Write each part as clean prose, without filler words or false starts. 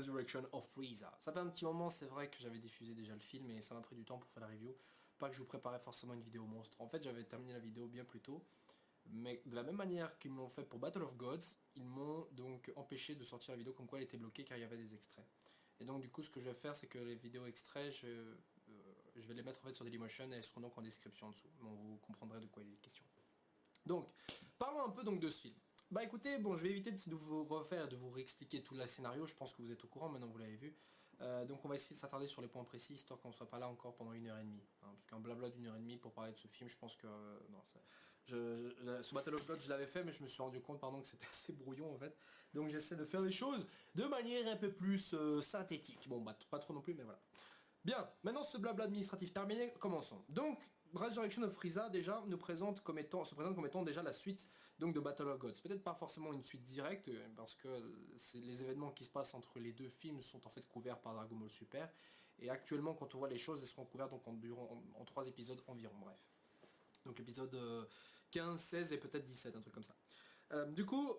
Resurrection of Frieza. Ça fait un petit moment, c'est vrai que j'avais diffusé déjà le film et ça m'a pris du temps pour faire la review. Pas que je vous préparais forcément une vidéo monstre. En fait, j'avais terminé la vidéo bien plus tôt. Mais de la même manière qu'ils me l'ont fait pour Battle of Gods, ils m'ont donc empêché de sortir la vidéo comme quoi elle était bloquée car il y avait des extraits. Et donc du coup ce que je vais faire c'est que les vidéos extraits, je vais les mettre en fait sur Dailymotion et elles seront donc en description en dessous. Bon, vous comprendrez de quoi il est question. Donc, parlons un peu donc de ce film. Bah écoutez, bon je vais éviter de vous refaire, de vous réexpliquer tout le scénario, je pense que vous êtes au courant, maintenant vous l'avez vu. Donc on va essayer de s'attarder sur les points précis, histoire qu'on ne soit pas là encore pendant 1h30. Hein, parce qu'un blabla d'1h30 pour parler de ce film, je pense que... non, ça, ce Battle of Gods je l'avais fait, mais je me suis rendu compte pardon, que c'était assez brouillon en fait. Donc j'essaie de faire les choses de manière un peu plus synthétique. Bon bah pas trop non plus, mais voilà. Bien, maintenant ce blabla administratif terminé, commençons. Donc, Resurrection of Frieza déjà se présente comme étant déjà la suite donc de Battle of Gods. Peut-être pas forcément une suite directe, parce que les événements qui se passent entre les deux films sont en fait couverts par Dragon Ball Super. Et actuellement, quand on voit les choses, elles seront couvertes donc en 3 épisodes environ, bref. Donc épisode 15, 16 et peut-être 17, un truc comme ça. Du coup,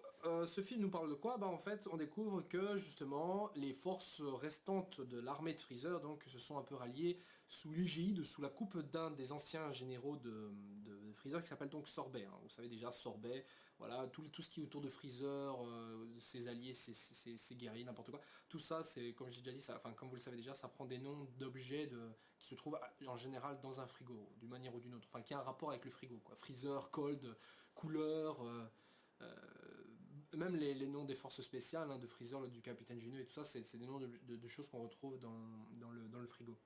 ce film nous parle de quoi? Bah en fait, on découvre que justement les forces restantes de l'armée de Freezer donc se sont un peu ralliées sous l'égide, sous la coupe d'un des anciens généraux de Freezer qui s'appelle donc Sorbet. Hein. Vous savez déjà Sorbet, voilà, tout ce qui est autour de Freezer, ses alliés, ses guerriers, n'importe quoi. Tout ça, c'est comme j'ai déjà dit, ça, enfin comme vous le savez déjà, ça prend des noms d'objets qui se trouvent en général dans un frigo, d'une manière ou d'une autre. Enfin, qui a un rapport avec le frigo, quoi. Freezer, cold, couleur. Même les noms des forces spéciales, hein, de Freezer, du Capitaine Juneux et tout ça, c'est des noms de choses qu'on retrouve dans le frigo.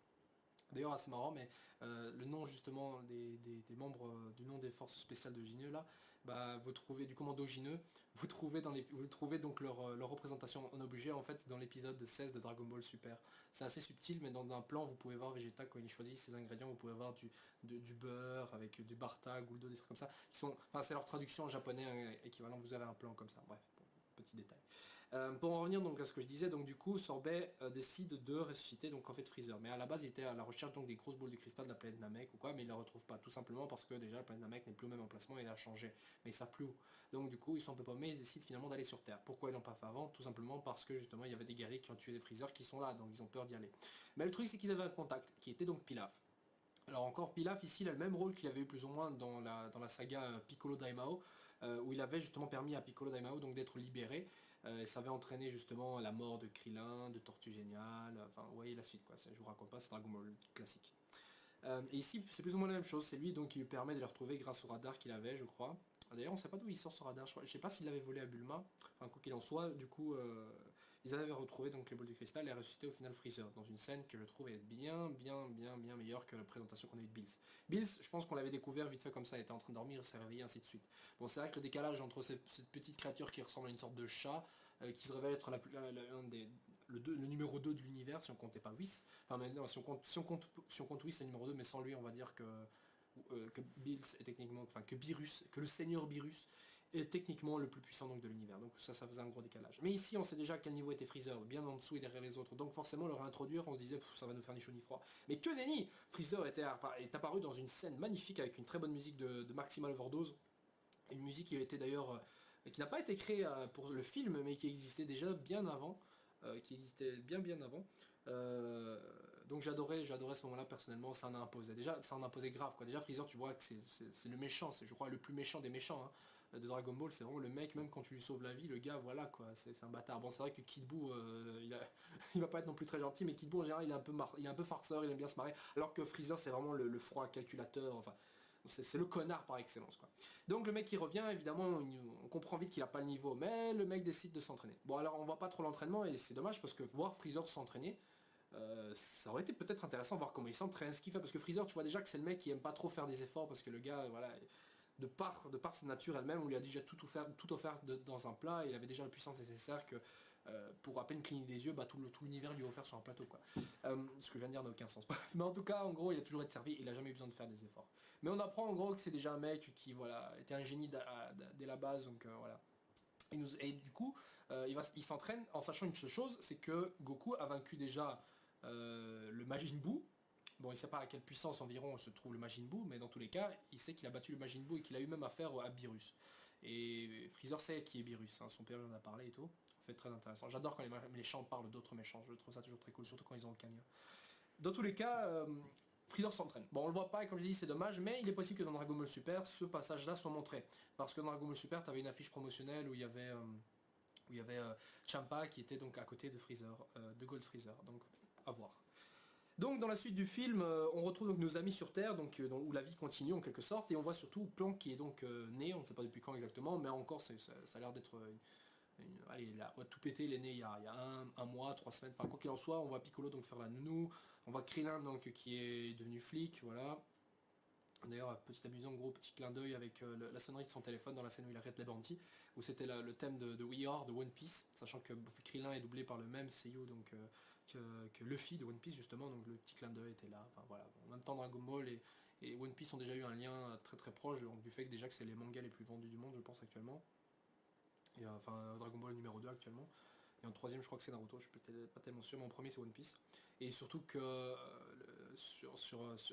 D'ailleurs assez marrant, mais le nom justement des membres du nom des forces spéciales de Gineux là, bah vous trouvez du commando Gineux, vous trouvez donc leur représentation en objet en fait dans l'épisode 16 de Dragon Ball Super. C'est assez subtil, mais dans un plan vous pouvez voir Vegeta quand il choisit ses ingrédients, vous pouvez voir du beurre avec du Barta, Gouldo, des trucs comme ça, qui sont, enfin c'est leur traduction en japonais équivalent, vous avez un plan comme ça, bref. Bon. Petit détail. Pour en revenir donc à ce que je disais, donc du coup Sorbet décide de ressusciter donc en fait Freezer. Mais à la base il était à la recherche donc des grosses boules de cristal de la planète Namek ou quoi, mais il ne la retrouve pas, tout simplement parce que déjà la planète Namek n'est plus au même emplacement et elle a changé. Mais ils savent plus où. Donc du coup ils sont un peu paumés, ils décident finalement d'aller sur Terre. Pourquoi ils l'ont pas fait avant? Tout simplement parce que justement il y avait des guerriers qui ont tué des Freezer qui sont là, donc ils ont peur d'y aller. Mais le truc c'est qu'ils avaient un contact, qui était donc Pilaf. Alors encore Pilaf ici il a le même rôle qu'il avait eu plus ou moins dans la saga Piccolo Daimao, où il avait justement permis à Piccolo Daimao donc d'être libéré, et ça avait entraîné justement la mort de Krillin, de Tortue Géniale, enfin vous voyez la suite quoi, je vous raconte pas, c'est Dragon Ball classique. Et ici c'est plus ou moins la même chose, c'est lui donc qui lui permet de les retrouver grâce au radar qu'il avait je crois. D'ailleurs on sait pas d'où il sort ce radar, je sais pas s'il l'avait volé à Bulma, enfin quoi qu'il en soit, du coup ils avaient retrouvé donc les boules du cristal et ressuscité au final Freezer, dans une scène que je trouve être bien meilleure que la présentation qu'on a eu de Bills. Bills, je pense qu'on l'avait découvert vite fait comme ça, il était en train de dormir, il s'est réveillé, ainsi de suite. Bon c'est vrai que le décalage entre cette petite créature qui ressemble à une sorte de chat, qui se révèle être le numéro 2 de l'univers, si on comptait pas Whis, enfin maintenant si on compte Whis c'est le numéro 2, mais sans lui on va dire que Bills est techniquement, enfin que le Seigneur Beerus est techniquement le plus puissant donc de l'univers. Donc ça faisait un gros décalage. Mais ici on sait déjà à quel niveau était Freezer, bien en dessous et derrière les autres. Donc forcément le réintroduire, on se disait ça va nous faire ni chaud ni froid. Mais que nenni, Freezer est apparu dans une scène magnifique avec une très bonne musique de Maximal Overdose. Une musique qui a été d'ailleurs qui n'a pas été créée pour le film, mais qui existait déjà bien avant. Qui existait bien avant. Donc j'adorais ce moment-là personnellement, ça en a imposé. Déjà, ça en a imposé grave quoi. Déjà Freezer, tu vois que c'est le méchant, c'est je crois le plus méchant des méchants hein, de Dragon Ball. C'est vraiment le mec, même quand tu lui sauves la vie, le gars, voilà quoi, c'est un bâtard. Bon, c'est vrai que Kid Buu, il va pas être non plus très gentil, mais Kid Buu en général, il est un peu farceur, il aime bien se marrer. Alors que Freezer, c'est vraiment le froid calculateur. Enfin, c'est le connard par excellence quoi. Donc le mec qui revient, évidemment, on comprend vite qu'il a pas le niveau, mais le mec décide de s'entraîner. Bon alors on voit pas trop l'entraînement et c'est dommage parce que voir Freezer s'entraîner, ça aurait été peut-être intéressant de voir comment il s'entraîne, ce qu'il fait, parce que Freezer tu vois déjà que c'est le mec qui aime pas trop faire des efforts parce que le gars, voilà, de par sa nature elle-même, on lui a déjà tout offert dans un plat, et il avait déjà la puissance nécessaire que pour à peine cligner des yeux, bah, tout l'univers lui est offert sur un plateau quoi. Ce que je viens de dire n'a aucun sens. Mais en tout cas, en gros, il a toujours été servi, il a jamais eu besoin de faire des efforts. Mais on apprend en gros que c'est déjà un mec qui voilà, était un génie dès la base, donc voilà. Et du coup, il s'entraîne en sachant une seule chose, c'est que Goku a vaincu déjà le Majin Buu. Bon, il sait pas à quelle puissance environ se trouve le Majin Buu, mais dans tous les cas, il sait qu'il a battu le Majin Buu et qu'il a eu même affaire à Beerus. Et Freezer sait qui est Beerus, hein, son père lui en a parlé et tout. fait très intéressant. J'adore quand les méchants parlent d'autres méchants, je trouve ça toujours très cool, surtout quand ils ont le camien. Dans tous les cas, Freezer s'entraîne. Bon, on le voit pas, et comme je l'ai dit, c'est dommage, mais il est possible que dans Dragon Ball Super, ce passage-là soit montré. Parce que dans Dragon Ball Super, tu avais une affiche promotionnelle où il y avait... Champa qui était donc à côté de Freezer, de Gold Freezer, donc à voir. Donc dans la suite du film, on retrouve donc nos amis sur Terre, où la vie continue en quelque sorte, et on voit surtout Plan qui est donc né, on ne sait pas depuis quand exactement, mais encore ça a l'air d'être allez, il a tout pété, il est né il y a un mois, 3 semaines, enfin quoi qu'il en soit, on voit Piccolo donc faire la nounou, on voit Krillin donc qui est devenu flic, voilà. D'ailleurs, petit amusant, gros petit clin d'œil avec la sonnerie de son téléphone dans la scène où il arrête les bandits, où c'était le thème de We Are de One Piece, sachant que Krillin est doublé par le même seiyuu donc, que Luffy de One Piece justement, donc le petit clin d'œil était là. Enfin voilà, en même temps Dragon Ball et One Piece ont déjà eu un lien très très proche, donc, du fait que déjà que c'est les mangas les plus vendus du monde je pense actuellement, et enfin Dragon Ball numéro 2 actuellement. Et en troisième, je crois que c'est Naruto, je suis peut-être pas tellement sûr, mais en premier c'est One Piece. Et surtout que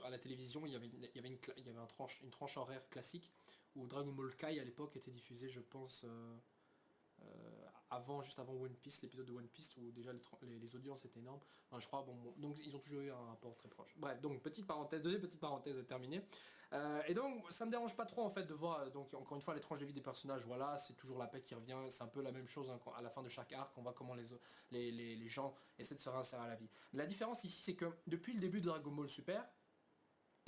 à la télévision, il y avait une tranche horaire classique où Dragon Ball Kai à l'époque était diffusé, je pense, juste avant One Piece, l'épisode de One Piece où déjà les audiences étaient énormes. Enfin, je crois, donc ils ont toujours eu un rapport très proche. Bref, donc deuxième petite parenthèse terminée. Et donc ça me dérange pas trop en fait de voir, donc encore une fois, les tranches de vie des personnages, voilà, c'est toujours la paix qui revient, c'est un peu la même chose hein, à la fin de chaque arc, on voit comment les gens essaient de se réinsérer à la vie. Mais la différence ici, c'est que depuis le début de Dragon Ball Super,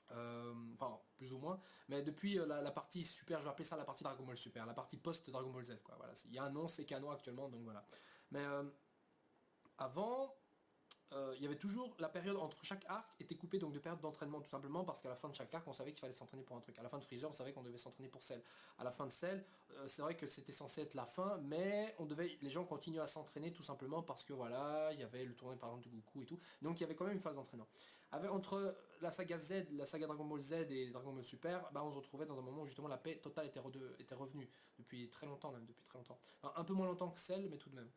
enfin plus ou moins, mais depuis la partie super, je vais appeler ça la partie Dragon Ball Super, la partie post Dragon Ball Z quoi, voilà, il y a un nom, c'est canon actuellement, donc voilà. Mais avant, il y avait toujours la période entre chaque arc était coupée donc de périodes d'entraînement tout simplement parce qu'à la fin de chaque arc on savait qu'il fallait s'entraîner pour un truc. À la fin de Freezer on savait qu'on devait s'entraîner pour Cell. À la fin de Cell, c'est vrai que c'était censé être la fin, mais les gens continuaient à s'entraîner tout simplement parce que voilà, il y avait le tournoi par exemple de Goku et tout. Donc il y avait quand même une phase d'entraînement. Entre la saga Z, la saga Dragon Ball Z et Dragon Ball Super, bah, on se retrouvait dans un moment où justement la paix totale était revenue depuis très longtemps même, depuis très longtemps. Enfin, un peu moins longtemps que Cell, mais tout de même.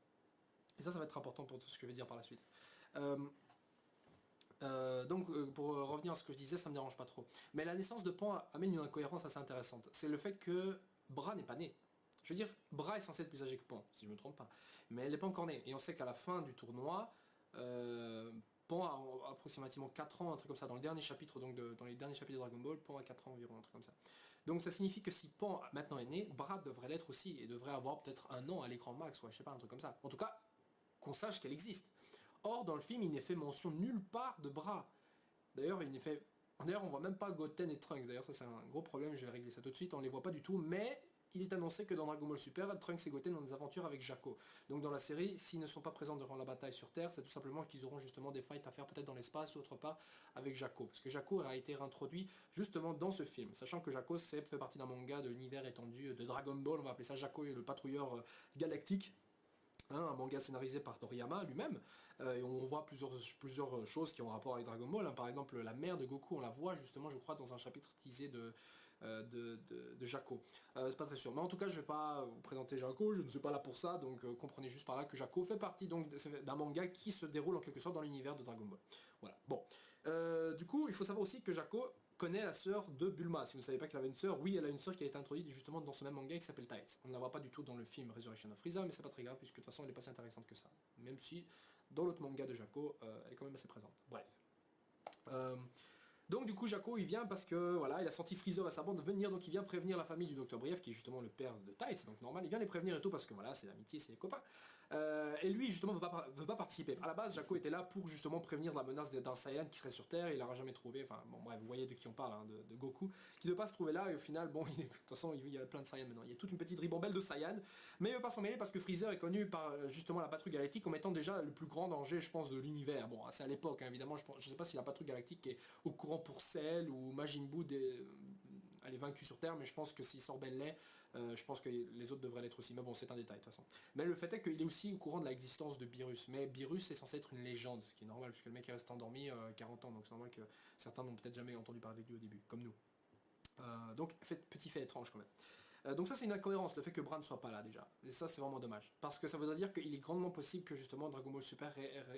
Et ça va être important pour tout ce que je vais dire par la suite. Pour revenir à ce que je disais, ça me dérange pas trop. Mais la naissance de Pan amène une incohérence assez intéressante. C'est le fait que Bra n'est pas né. Je veux dire, Bra est censé être plus âgé que Pan, si je me trompe pas. Mais elle n'est pas encore née. Et on sait qu'à la fin du tournoi, Pan a approximativement 4 ans, un truc comme ça. Dans le dernier chapitre, dans les derniers chapitres de Dragon Ball, Pan a 4 ans environ, un truc comme ça. Donc ça signifie que si Pan maintenant est né, Bra devrait l'être aussi. Et devrait avoir peut-être un an à l'écran max, ou je sais pas, un truc comme ça. En tout cas, qu'on sache qu'elle existe. Or, dans le film, il n'est fait mention nulle part de Bra. D'ailleurs, on voit même pas Goten et Trunks. D'ailleurs, ça c'est un gros problème, je vais régler ça tout de suite. On les voit pas du tout, mais il est annoncé que dans Dragon Ball Super, Trunks et Goten ont des aventures avec Jaco. Donc dans la série, s'ils ne sont pas présents durant la bataille sur Terre, c'est tout simplement qu'ils auront justement des fights à faire peut-être dans l'espace ou autre part avec Jaco. Parce que Jaco a été réintroduit justement dans ce film. Sachant que Jaco fait partie d'un manga de l'univers étendu de Dragon Ball, on va appeler ça Jaco et le patrouilleur galactique. Un manga scénarisé par Toriyama lui-même, et on voit plusieurs choses qui ont rapport avec Dragon Ball, hein. Par exemple la mère de Goku, on la voit justement je crois dans un chapitre teasé de Jaco. C'est pas très sûr, mais en tout cas je vais pas vous présenter Jaco, je ne suis pas là pour ça, donc comprenez juste par là que Jaco fait partie donc d'un manga qui se déroule en quelque sorte dans l'univers de Dragon Ball. Voilà, bon. Du coup il faut savoir aussi que Jaco connaît la sœur de Bulma. Si vous ne savez pas qu'elle avait une sœur, oui, elle a une sœur qui a été introduite justement dans ce même manga qui s'appelle Tights. On ne la voit pas du tout dans le film Resurrection of Frieza, mais c'est pas très grave puisque de toute façon elle est pas si intéressante que ça. Même si dans l'autre manga de Jaco, elle est quand même assez présente. Bref. Donc du coup Jaco il vient parce que voilà, il a senti Freezer et sa bande venir, donc il vient prévenir la famille du Docteur Brief qui est justement le père de Tights, donc normal, il vient les prévenir et tout parce que voilà, c'est l'amitié, c'est les copains. Et lui justement veut pas participer. À la base Jaco était là pour justement prévenir de la menace d'un Saiyan qui serait sur Terre, il l'aura jamais trouvé, enfin bon bref, vous voyez de qui on parle, hein, de Goku, qui ne veut pas se trouver là et au final bon, de toute façon il y a plein de Saiyans maintenant, il y a toute une petite ribambelle de Saiyans, mais il veut pas s'en mêler parce que Freezer est connu par justement la patrouille galactique comme étant déjà le plus grand danger je pense de l'univers. Bon c'est à l'époque hein, évidemment, je sais pas si la patrouille galactique est au courant pour Cell ou Majin Buu elle est vaincue sur Terre, mais je pense que s'il sort Benley, je pense que les autres devraient l'être aussi, mais bon c'est un détail de toute façon. Mais le fait est qu'il est aussi au courant de l'existence de Beerus, mais Beerus est censé être une légende, ce qui est normal puisque le mec est resté endormi 40 ans, donc c'est normal que certains n'ont peut-être jamais entendu parler de lui au début, comme nous. Donc petit fait étrange quand même. Donc ça c'est une incohérence, le fait que Bran ne soit pas là déjà. Et ça c'est vraiment dommage. Parce que ça voudrait dire qu'il est grandement possible que justement Dragon Ball Super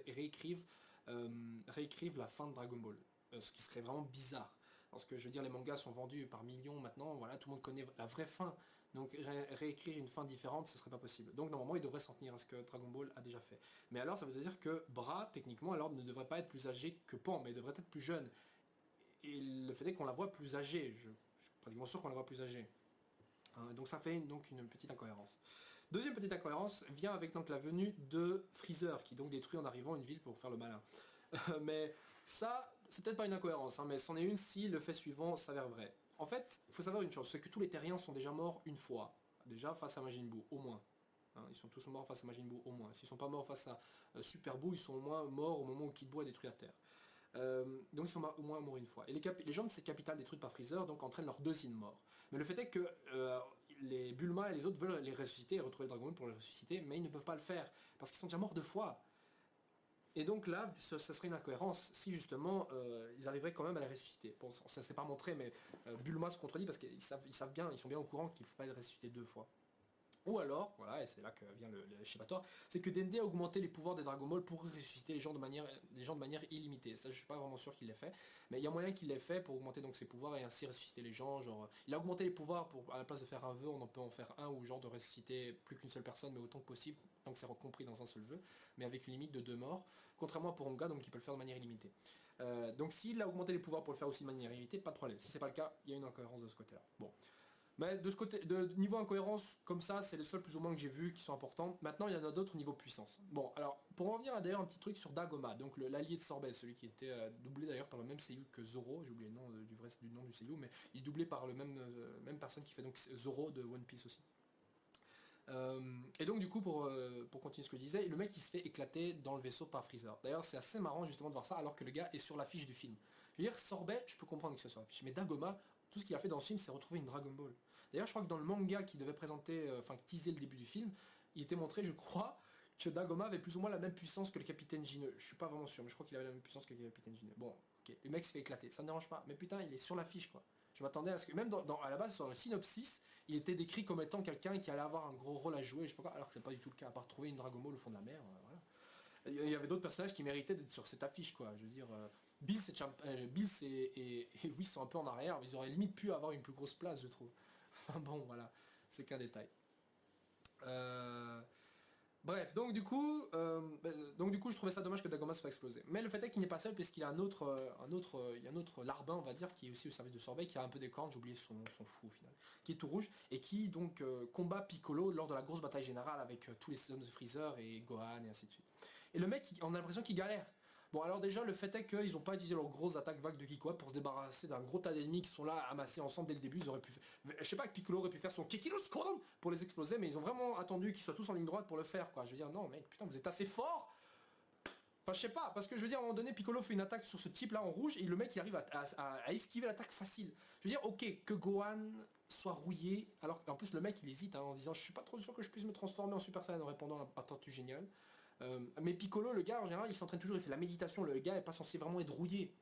réécrive la fin de Dragon Ball. Ce qui serait vraiment bizarre. Parce que je veux dire les mangas sont vendus par millions maintenant, voilà, tout le monde connaît la vraie fin Donc réécrire une fin différente, ce serait pas possible. Donc normalement, il devrait s'en tenir à ce que Dragon Ball a déjà fait. Mais alors, ça veut dire que Bra, techniquement, alors ne devrait pas être plus âgé que Pan, mais il devrait être plus jeune. Et le fait est qu'on la voit plus âgée. Je suis pratiquement sûr qu'on la voit plus âgée. Donc ça fait donc une petite incohérence. Deuxième petite incohérence vient avec donc la venue de Freezer, qui donc détruit en arrivant une ville pour faire le malin. Mais ça, c'est peut-être pas une incohérence, hein, mais c'en est une si le fait suivant s'avère vrai. En fait, il faut savoir une chose, c'est que tous les terriens sont déjà morts une fois. Déjà face à Majin Buu, au moins. Hein, ils sont tous morts face à Majin Buu, au moins. S'ils sont pas morts face à Super Buu, ils sont au moins morts au moment où Kid Buu a détruit la Terre. Donc ils sont au moins morts une fois. Et les gens de ces capitales détruites par Freezer donc entraînent leur deuxième mort. Mais le fait est que les Bulma et les autres veulent les ressusciter et retrouver Dragon Ball pour les ressusciter, mais ils ne peuvent pas le faire parce qu'ils sont déjà morts deux fois. Et donc là, ce serait une incohérence si justement ils arriveraient quand même à les ressusciter. Bon, ça ne s'est pas montré, mais Bulma se contredit parce qu'ils savent bien, ils sont bien au courant qu'ils ne peuvent pas les ressusciter deux fois. Ou alors, voilà, et c'est là que vient le chibatoire, c'est que Dende a augmenté les pouvoirs des Dragon Ball pour ressusciter les gens de manière illimitée. Ça, je suis pas vraiment sûr qu'il l'ait fait, mais il y a moyen qu'il l'ait fait pour augmenter donc ses pouvoirs et ainsi ressusciter les gens. Genre, il a augmenté les pouvoirs pour, à la place de faire un vœu, on en peut en faire un, ou genre de ressusciter plus qu'une seule personne, mais autant que possible, donc c'est compris dans un seul vœu, mais avec une limite de 2 morts, contrairement à Porunga, donc il peut le faire de manière illimitée. Donc s'il a augmenté les pouvoirs pour le faire aussi de manière illimitée, pas de problème. Si c'est pas le cas, il y a une incohérence de ce côté-là. Bon. Mais de ce côté, de niveau incohérence, comme ça, c'est les seuls plus ou moins que j'ai vus qui sont importants. Maintenant, il y en a d'autres au niveau puissance. Bon, alors, pour en revenir à d'ailleurs un petit truc sur Dagoma, donc l'allié de Sorbet, celui qui était doublé d'ailleurs par le même seiyuu que Zoro, j'ai oublié le nom du nom du seiyuu, mais il est doublé par le même personne qui fait donc Zoro de One Piece aussi. Et donc du coup pour continuer ce que je disais, le mec il se fait éclater dans le vaisseau par Freezer. D'ailleurs c'est assez marrant justement de voir ça alors que le gars est sur l'affiche du film. Je veux dire Sorbet, je peux comprendre qu'il soit sur l'affiche, mais Dagoma, tout ce qu'il a fait dans le film c'est retrouver une Dragon Ball. D'ailleurs je crois que dans le manga qui devait présenter, enfin teaser le début du film, il était montré je crois que Dagoma avait plus ou moins la même puissance que le capitaine Gineux. Je suis pas vraiment sûr, mais je crois qu'il avait la même puissance que le capitaine Gineux. Bon, ok, le mec se fait éclater, ça ne dérange pas, mais putain il est sur l'affiche quoi. Je m'attendais à ce que, même à la base sur le synopsis, il était décrit comme étant quelqu'un qui allait avoir un gros rôle à jouer, je sais pas quoi, alors que c'est pas du tout le cas, à part trouver une Dragon Ball au fond de la mer, voilà. Il y avait d'autres personnages qui méritaient d'être sur cette affiche, quoi. Je veux dire, Bills et Whis sont un peu en arrière, mais ils auraient limite pu avoir une plus grosse place, je trouve. Enfin bon, voilà, c'est qu'un détail. Bref, donc du coup, je trouvais ça dommage que Dagoma se fasse exploser. Mais le fait est qu'il n'est pas seul, puisqu'il y a un autre larbin, on va dire, qui est aussi au service de Sorbet, qui a un peu des cornes, j'ai oublié son fou au final, qui est tout rouge, et qui donc combat Piccolo lors de la grosse bataille générale avec tous les hommes de Freezer et Gohan et ainsi de suite. Et le mec, on a l'impression qu'il galère. Bon alors déjà le fait est qu'ils n'ont pas utilisé leurs grosses attaques vagues de Kikoa pour se débarrasser d'un gros tas d'ennemis qui sont là amassés ensemble dès le début. Ils auraient pu, je sais pas que Piccolo aurait pu faire son Kikiro Squadron pour les exploser, mais ils ont vraiment attendu qu'ils soient tous en ligne droite pour le faire quoi. Je veux dire non mec putain vous êtes assez fort. Enfin je sais pas parce que je veux dire à un moment donné Piccolo fait une attaque sur ce type là en rouge et le mec il arrive à esquiver l'attaque facile. Je veux dire ok que Gohan soit rouillé alors qu'en plus le mec il hésite hein, en disant je suis pas trop sûr que je puisse me transformer en Super Saiyan en répondant à Tortue Génial. Mais Piccolo, le gars, en général, il s'entraîne toujours, il fait de la méditation, le gars est pas censé vraiment être rouillé.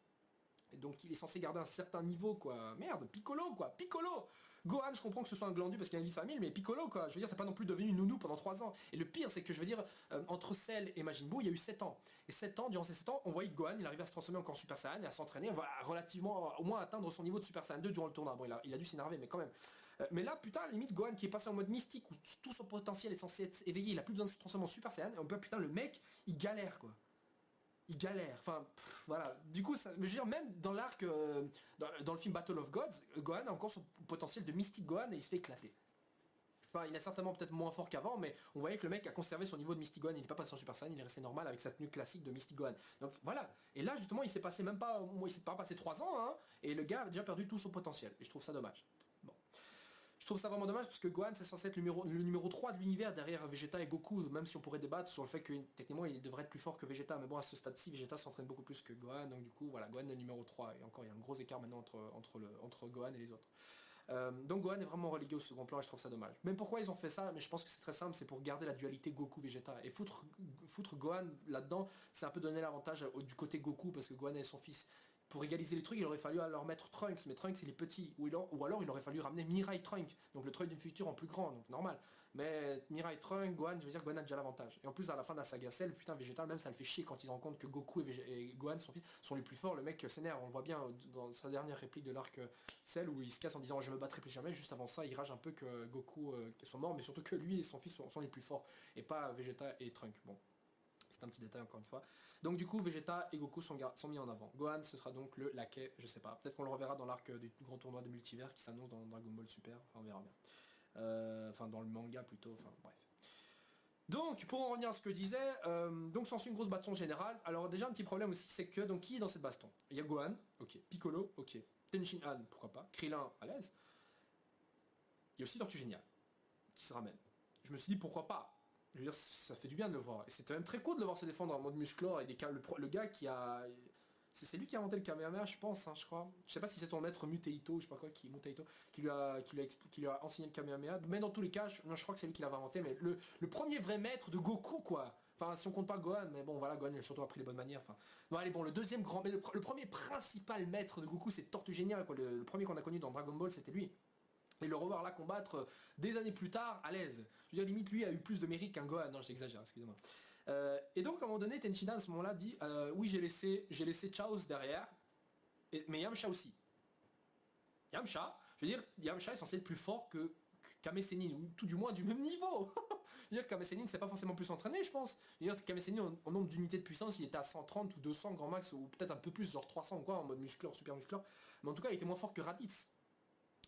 Et donc il est censé garder un certain niveau, quoi. Merde, Piccolo, quoi, Piccolo. Gohan, je comprends que ce soit un glandu parce qu'il a une vie de famille, mais Piccolo, quoi. Je veux dire, t'es pas non plus devenu nounou pendant 3 ans. Et le pire, c'est que je veux dire, entre Cell et Majin Buu, il y a eu 7 ans. Et 7 ans, durant ces 7 ans, on voyait que Gohan, il arrivait à se transformer encore en Super Saiyan et à s'entraîner, relativement, au moins atteindre son niveau de Super Saiyan 2 durant le tournoi. Bon, il a dû s'énerver, mais quand même. Mais là, putain, limite, Gohan qui est passé en mode mystique, où tout son potentiel est censé être éveillé, il a plus besoin de se transformer en Super Saiyan, et on peut, putain, le mec, il galère, quoi. Il galère, enfin voilà. Du coup, je veux dire, même dans l'arc, dans le film Battle of Gods, Gohan a encore son potentiel de mystique Gohan et il se fait éclater. Enfin, il est certainement peut-être moins fort qu'avant, mais on voyait que le mec a conservé son niveau de Mystic Gohan, il n'est pas passé en Super Saiyan, il est resté normal avec sa tenue classique de Mystic Gohan. Donc voilà. Et là justement, il s'est passé même pas, il s'est pas passé 3 ans, hein, et le gars a déjà perdu tout son potentiel. Et je trouve ça dommage. Bon. Je trouve ça vraiment dommage parce que Gohan c'est censé être le numéro 3 de l'univers derrière Vegeta et Goku, même si on pourrait débattre sur le fait que techniquement il devrait être plus fort que Vegeta, mais bon à ce stade-ci Vegeta s'entraîne beaucoup plus que Gohan, donc du coup voilà, Gohan est le numéro 3 et encore il y a un gros écart maintenant entre Gohan et les autres. Donc Gohan est vraiment relégué au second plan et je trouve ça dommage. Même pourquoi ils ont fait ça, mais je pense que c'est très simple, c'est pour garder la dualité Goku-Vegeta. Et foutre Gohan là-dedans, c'est un peu donner l'avantage du côté Goku parce que Gohan est son fils. Pour égaliser les trucs, il aurait fallu leur mettre Trunks, mais Trunks il est petit, ou alors il aurait fallu ramener Mirai Trunks, donc le Trunks du futur en plus grand, donc normal. Mais Mirai Trunk, Gohan, je veux dire, Gohan a déjà l'avantage. Et en plus, à la fin de la saga Cell, putain, Vegeta, même ça le fait chier quand il se rend compte que Goku et Gohan, son fils, sont les plus forts. Le mec s'énerve, on le voit bien dans sa dernière réplique de l'arc Cell où il se casse en disant je me battrai plus jamais. Juste avant ça, il rage un peu que Goku soit mort, mais surtout que lui et son fils sont les plus forts. Et pas Vegeta et Trunk. Bon. C'est un petit détail encore une fois. Donc du coup, Vegeta et Goku sont mis en avant. Gohan, ce sera donc le laquais, je sais pas. Peut-être qu'on le reverra dans l'arc du grand tournoi des multivers qui s'annonce dans Dragon Ball Super. Enfin, on verra bien. Enfin, dans le manga plutôt. Enfin, bref. Donc, pour en revenir à ce que je disais, donc s'ensuit une grosse baston générale. Alors déjà, un petit problème aussi, c'est que, donc qui est dans cette baston? Il y a Gohan, ok. Piccolo, ok. Tenshin Han, pourquoi pas. Krillin, à l'aise. Il y a aussi Tortue Géniale, qui se ramène. Je me suis dit, pourquoi pas? Je veux dire, ça fait du bien de le voir. Et c'était même très cool de le voir se défendre en mode musclore et le gars qui a... C'est lui qui a inventé le Kamehameha, je pense, hein, je crois. Je sais pas si c'est ton maître Muteito, je sais pas quoi, Muteito, qui lui a enseigné le Kamehameha. Mais dans tous les cas, je crois que c'est lui qui l'avait inventé. Mais le premier vrai maître de Goku, quoi. Enfin, si on compte pas Gohan, mais bon, voilà, Gohan il a surtout appris les bonnes manières. Enfin, bon, allez, bon, le deuxième grand... Mais le premier principal maître de Goku, c'est Tortue Géniale, quoi. Le premier qu'on a connu dans Dragon Ball, c'était lui. Et le revoir là combattre des années plus tard, à l'aise. Je veux dire, limite, lui a eu plus de mérite qu'un Gohan. Non, j'exagère, excusez-moi. Et donc, à un moment donné, Tenshinhan, à ce moment-là, dit oui, j'ai laissé Chaos derrière, mais Yamcha aussi. Yamcha, je veux dire, Yamcha est censé être plus fort que Kame Sennin, ou tout du moins du même niveau. Je veux dire, Kame Sennin, c'est pas forcément plus entraîné, je pense. Je veux dire, Kame Sennin, en nombre d'unités de puissance, il était à 130 ou 200 grand max, ou peut-être un peu plus, genre 300 ou quoi, en mode muscleur, super muscleur. Mais en tout cas, il était moins fort que Raditz.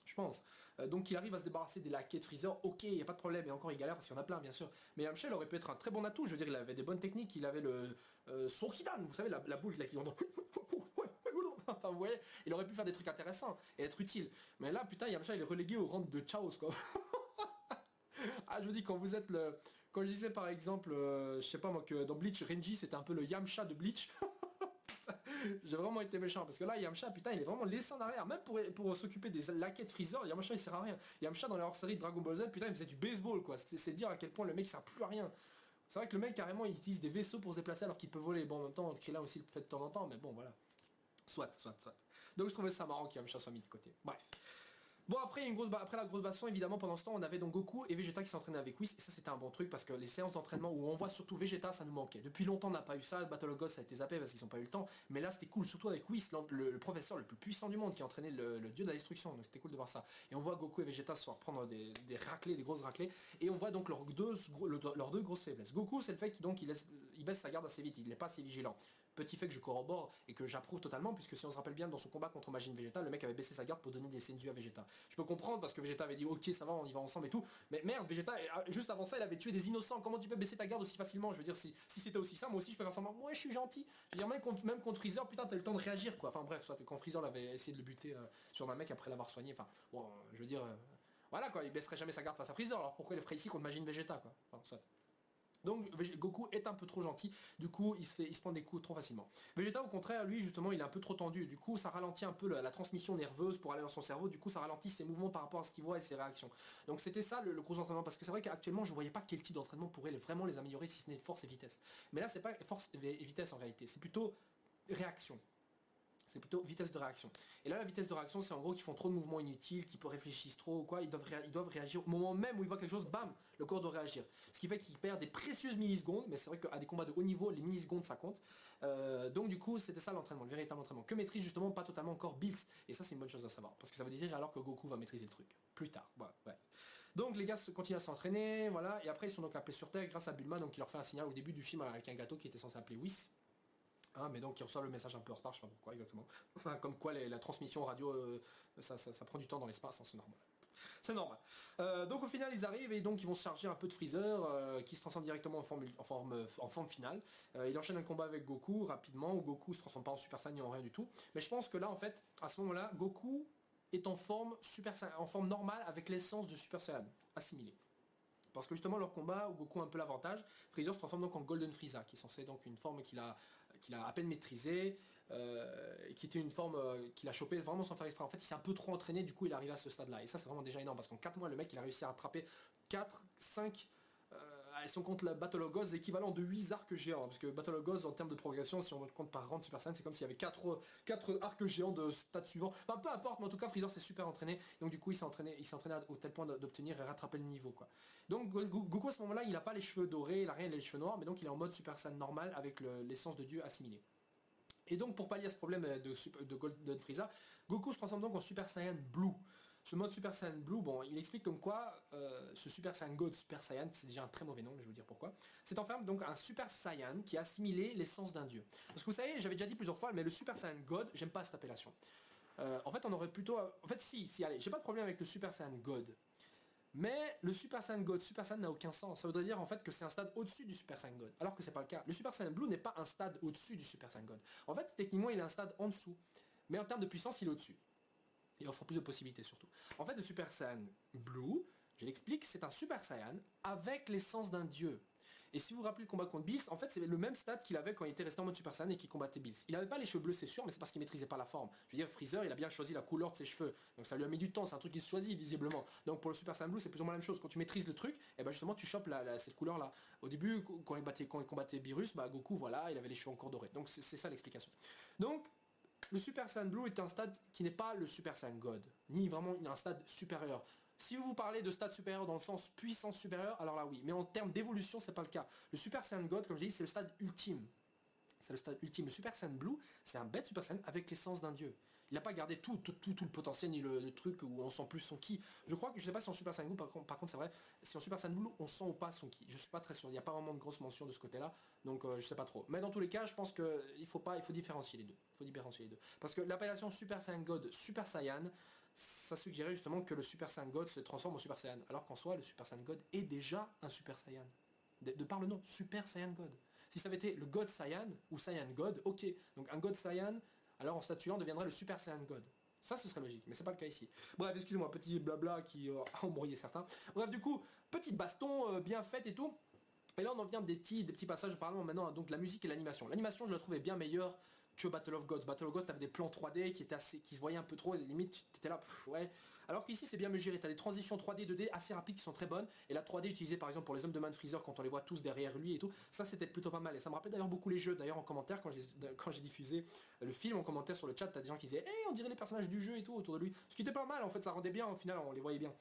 Je pense. Donc il arrive à se débarrasser des laquais de Freezer, ok, il n'y a pas de problème, et encore il galère parce qu'il y en a plein bien sûr. Mais Yamcha aurait pu être un très bon atout, je veux dire, il avait des bonnes techniques, il avait le Sokidan, vous savez, la boule là qui entend. Enfin vous voyez, il aurait pu faire des trucs intéressants et être utile. Mais là putain Yamcha il est relégué au rang de Chaos quoi. Ah je vous dis quand vous êtes le. Quand je disais par exemple, je sais pas moi que dans Bleach, Renji c'était un peu le Yamcha de Bleach. J'ai vraiment été méchant parce que là Yamcha putain il est vraiment laissé en arrière. Même pour s'occuper des laquais de Freezer, Yamcha il sert à rien. Yamcha dans la hors-série de Dragon Ball Z putain il faisait du baseball quoi. C'est dire à quel point le mec sert plus à rien. C'est vrai que le mec carrément il utilise des vaisseaux pour se déplacer alors qu'il peut voler. Bon en même temps Krillin aussi le fait de temps en temps mais bon voilà. Soit. Donc je trouvais ça marrant qu'Yamcha soit mis de côté. Bref. Bon après après la grosse baston évidemment pendant ce temps on avait donc Goku et Vegeta qui s'entraînaient avec Whis et ça c'était un bon truc parce que les séances d'entraînement où on voit surtout Vegeta ça nous manquait. Depuis longtemps on n'a pas eu ça, Battle of Gods ça a été zappé parce qu'ils n'ont pas eu le temps, mais là c'était cool surtout avec Whis, le professeur le plus puissant du monde qui entraînait le dieu de la destruction, donc c'était cool de voir ça. Et on voit Goku et Vegeta se reprendre des raclées, des grosses raclées et on voit donc leurs deux grosses faiblesses. Goku c'est le fait qu'il baisse sa garde assez vite, il n'est pas assez vigilant. Petit fait que je corrobore et que j'approuve totalement, puisque si on se rappelle bien dans son combat contre Majin Vegeta, le mec avait baissé sa garde pour donner des senzu à Vegeta. Je peux comprendre parce que Vegeta avait dit ok ça va on y va ensemble et tout, mais merde Vegeta juste avant ça il avait tué des innocents, comment tu peux baisser ta garde aussi facilement? Je veux dire si c'était aussi ça, moi aussi je peux faire semblant, moi je suis gentil. Je veux dire même contre Freezer, putain t'as eu le temps de réagir quoi. Enfin bref, soit quand Freezer avait essayé de le buter sur un mec après l'avoir soigné, enfin bon je veux dire voilà quoi, il baisserait jamais sa garde face à Freezer, alors pourquoi il le ferait ici contre Majin Vegeta quoi. Enfin, soit. Donc Goku est un peu trop gentil, du coup il se prend des coups trop facilement. Vegeta au contraire, lui justement il est un peu trop tendu, du coup ça ralentit un peu la transmission nerveuse pour aller dans son cerveau, du coup ça ralentit ses mouvements par rapport à ce qu'il voit et ses réactions. Donc c'était ça le gros entraînement, parce que c'est vrai qu'actuellement je voyais pas quel type d'entraînement pourrait vraiment les améliorer si ce n'est force et vitesse. Mais là c'est pas force et vitesse en réalité, c'est plutôt réaction. C'est plutôt vitesse de réaction. Et là, la vitesse de réaction, c'est en gros qu'ils font trop de mouvements inutiles, qu'ils réfléchissent trop ou quoi. Ils doivent réagir au moment même où ils voient quelque chose, bam, le corps doit réagir. Ce qui fait qu'ils perdent des précieuses millisecondes, mais c'est vrai qu'à des combats de haut niveau, les millisecondes ça compte. Donc du coup, c'était ça l'entraînement, le véritable entraînement. Que maîtrise justement pas totalement encore Bills. Et ça, c'est une bonne chose à savoir. Parce que ça veut dire alors que Goku va maîtriser le truc. Plus tard. Voilà, ouais. Donc les gars continuent à s'entraîner, voilà. Et après, ils sont donc appelés sur Terre grâce à Bulma, donc il leur fait un signal au début du film avec un gâteau qui était censé appeler Whis. Hein, mais donc il reçoit le message un peu en retard, je sais pas pourquoi exactement. Enfin, comme quoi la transmission radio, ça prend du temps dans l'espace, hein, c'est normal. C'est normal. Donc au final ils arrivent et donc ils vont se charger un peu de Freezer qui se transforme directement en forme finale. Il enchaîne un combat avec Goku rapidement où Goku se transforme pas en Super Saiyan ni en rien du tout. Mais je pense que là en fait, à ce moment-là, Goku est en forme normale avec l'essence de Super Saiyan assimilée. Parce que justement leur combat où Goku a un peu l'avantage, Freezer se transforme donc en Golden Frieza, qui est censé donc une forme qu'il a à peine maîtrisée, et qui était une forme qu'il a chopé vraiment sans faire exprès. En fait il s'est un peu trop entraîné, du coup il arrive à ce stade là. Et ça c'est vraiment déjà énorme, parce qu'en 4 mois le mec il a réussi à rattraper 4, 5, si on compte la Battle of Gods, l'équivalent de 8 arcs géants, parce que Battle of Gods en termes de progression, si on compte par rang de Super Saiyan, c'est comme s'il y avait 4 arcs géants de stade suivant. Enfin peu importe, mais en tout cas Freezer s'est super entraîné, donc du coup il s'est entraîné au tel point d'obtenir et rattraper le niveau quoi. Donc Goku à ce moment-là, il n'a pas les cheveux dorés, il a rien, il a les cheveux noirs, mais donc il est en mode Super Saiyan normal avec l'essence de Dieu assimilée. Et donc pour pallier à ce problème de Golden Frieza, Goku se transforme donc en Super Saiyan Blue. Ce mode Super Saiyan Blue, bon, il explique comme quoi ce Super Saiyan God, Super Saiyan, c'est déjà un très mauvais nom, mais je vais vous dire pourquoi. C'est en fait donc un Super Saiyan qui a assimilé l'essence d'un dieu. Parce que vous savez, j'avais déjà dit plusieurs fois, mais le Super Saiyan God, j'aime pas cette appellation. En fait, on aurait plutôt... En fait, si, allez, j'ai pas de problème avec le Super Saiyan God. Mais le Super Saiyan God, Super Saiyan n'a aucun sens. Ça voudrait dire en fait que c'est un stade au-dessus du Super Saiyan God. Alors que c'est pas le cas. Le Super Saiyan Blue n'est pas un stade au-dessus du Super Saiyan God. En fait, techniquement, il est un stade en dessous. Mais en termes de puissance, il est au-dessus. Il offre plus de possibilités surtout. En fait, le Super Saiyan Blue, je l'explique, c'est un Super Saiyan avec l'essence d'un dieu. Et si vous vous rappelez le combat contre Bills, en fait c'est le même stade qu'il avait quand il était resté en mode Super Saiyan et qu'il combattait Bills. Il n'avait pas les cheveux bleus c'est sûr, mais c'est parce qu'il maîtrisait pas la forme. Je veux dire, Freezer il a bien choisi la couleur de ses cheveux, donc ça lui a mis du temps, c'est un truc qui se choisit visiblement. Donc pour le Super Saiyan Blue c'est plus ou moins la même chose, quand tu maîtrises le truc, et ben justement tu chopes cette couleur là. Au début quand il combattait Beerus, bah Goku voilà, il avait les cheveux encore dorés. Donc c'est ça l'explication. Donc le Super Saiyan Blue est un stade qui n'est pas le Super Saiyan God, ni vraiment un stade supérieur. Si vous parlez de stade supérieur dans le sens puissance supérieure, alors là oui. Mais en termes d'évolution, c'est pas le cas. Le Super Saiyan God, comme j'ai dit, c'est le stade ultime. C'est le stade ultime. Le Super Saiyan Blue, c'est un bête Super Saiyan avec l'essence d'un dieu. Il n'a pas gardé tout le potentiel ni le truc où on sent plus son ki. Je crois que je sais pas si en Super Saiyan Blue, par contre c'est vrai, si en Super Saiyan Blue on sent ou pas son ki. Je suis pas très sûr. Il n'y a pas vraiment de grosse mention de ce côté-là, donc je sais pas trop. Mais dans tous les cas, je pense que il faut différencier les deux. Il faut différencier les deux. Parce que l'appellation Super Saiyan God, Super Saiyan, ça suggérait justement que le Super Saiyan God se transforme en Super Saiyan. Alors qu'en soi, le Super Saiyan God est déjà un Super Saiyan. De par le nom, Super Saiyan God. Si ça avait été le God Saiyan ou Saiyan God, ok. Donc un God Saiyan, alors en statuant deviendrait le Super Saiyan God. Ça, ce serait logique, mais c'est pas le cas ici. Bref, excusez-moi, petit blabla qui a embrouillé certains. Bref, du coup, petite baston bien faite et tout. Et là, on en vient des petits passages, parlons maintenant donc la musique et l'animation. L'animation, je la trouvais bien meilleure que Battle of Gods. Battle of Gods, t'avais des plans 3D qui se voyaient un peu trop, et limite, t'étais là, ouais. Alors qu'ici, c'est bien mieux géré. T'as des transitions 3D, 2D assez rapides qui sont très bonnes. Et la 3D utilisée par exemple pour les hommes de Man Freezer, quand on les voit tous derrière lui et tout, ça c'était plutôt pas mal. Et ça me rappelait d'ailleurs beaucoup les jeux. D'ailleurs, en commentaire, quand j'ai diffusé le film, en commentaire sur le chat, t'as des gens qui disaient, on dirait les personnages du jeu et tout autour de lui. Ce qui était pas mal, en fait, ça rendait bien, au final, on les voyait bien.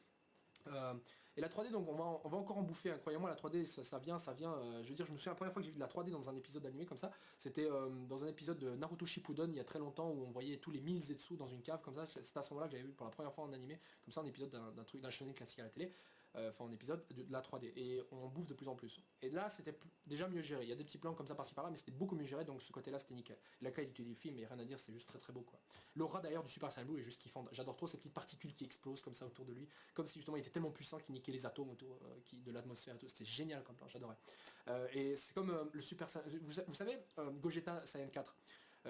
Et la 3D, donc on va encore en bouffer, croyez-moi, la 3D ça vient, je veux dire, je me souviens la première fois que j'ai vu de la 3D dans un épisode d'animé comme ça, c'était dans un épisode de Naruto Shippuden il y a très longtemps où on voyait tous les 1000 Zetsu dans une cave comme ça, c'est à ce moment-là que j'avais vu pour la première fois en animé, comme ça un épisode d'un shonen classique à la télé, enfin un épisode de la 3D, et on en bouffe de plus en plus. Et là c'était déjà mieux géré, il y a des petits plans comme ça par-ci par-là, mais c'était beaucoup mieux géré, donc ce côté-là c'était nickel. Et la qualité du film, il n'y a rien à dire, c'est juste très très beau quoi. L'aura d'ailleurs du Super Saiyan Blue est juste kiffant, j'adore trop ces petites particules qui explosent comme ça autour de lui, comme si justement il était tellement puissant qu'il niquait les atomes autour de l'atmosphère et tout, c'était génial comme plan, j'adorais. Et c'est comme le Super Saiyan, vous savez, Gogeta Saiyan 4.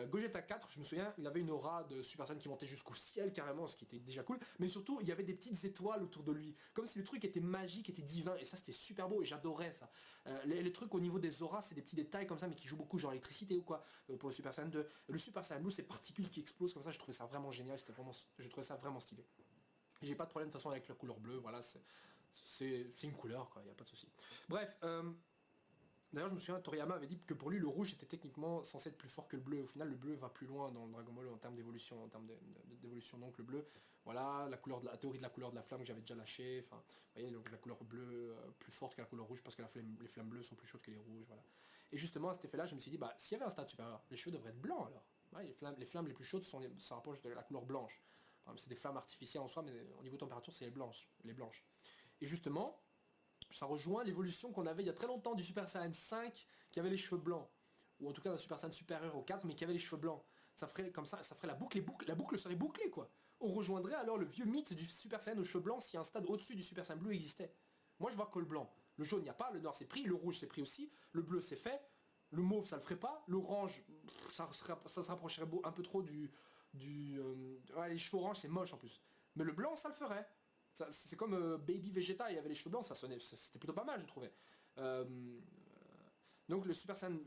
Gogeta 4, je me souviens, il avait une aura de Super Saiyan qui montait jusqu'au ciel carrément, ce qui était déjà cool, mais surtout il y avait des petites étoiles autour de lui, comme si le truc était magique, était divin, et ça c'était super beau et j'adorais ça. Les trucs au niveau des auras, c'est des petits détails comme ça, mais qui jouent beaucoup, genre l'électricité ou quoi, pour le Super Saiyan 2. Le Super Saiyan Blue, ces particules qui explosent comme ça, je trouvais ça vraiment génial, je trouvais ça vraiment stylé. J'ai pas de problème de toute façon avec la couleur bleue, voilà, c'est une couleur quoi, y a pas de souci. Bref, d'ailleurs, je me souviens, Toriyama avait dit que pour lui, le rouge était techniquement censé être plus fort que le bleu. Au final, le bleu va plus loin dans le Dragon Ball en termes d'évolution, d'évolution. Donc le bleu, voilà, la théorie de la couleur de la flamme que j'avais déjà lâché. Enfin, vous voyez, donc la couleur bleue plus forte que la couleur rouge parce que les flammes bleues sont plus chaudes que les rouges, voilà. Et justement, à cet effet-là, je me suis dit, bah, s'il y avait un stade supérieur, les cheveux devraient être blancs alors. Ouais, les flammes les plus chaudes ça rapproche de la couleur blanche. C'est des flammes artificielles en soi, mais au niveau température, c'est les blanches. Et justement, ça rejoint l'évolution qu'on avait il y a très longtemps du Super Saiyan 5 qui avait les cheveux blancs. Ou en tout cas d'un Super Saiyan supérieur au 4 mais qui avait les cheveux blancs. Ça ferait comme ça ferait la boucle serait bouclée quoi. On rejoindrait alors le vieux mythe du Super Saiyan aux cheveux blancs si un stade au-dessus du Super Saiyan bleu existait. Moi je vois que le blanc. Le jaune il n'y a pas, le noir c'est pris, le rouge c'est pris aussi, le bleu c'est fait, le mauve ça le ferait pas, l'orange ça se rapprocherait un peu trop ouais, les cheveux orange c'est moche en plus. Mais le blanc ça le ferait. C'est comme Baby Vegeta, il avait les cheveux blancs, c'était plutôt pas mal, je trouvais. Euh, donc le Super Saiyan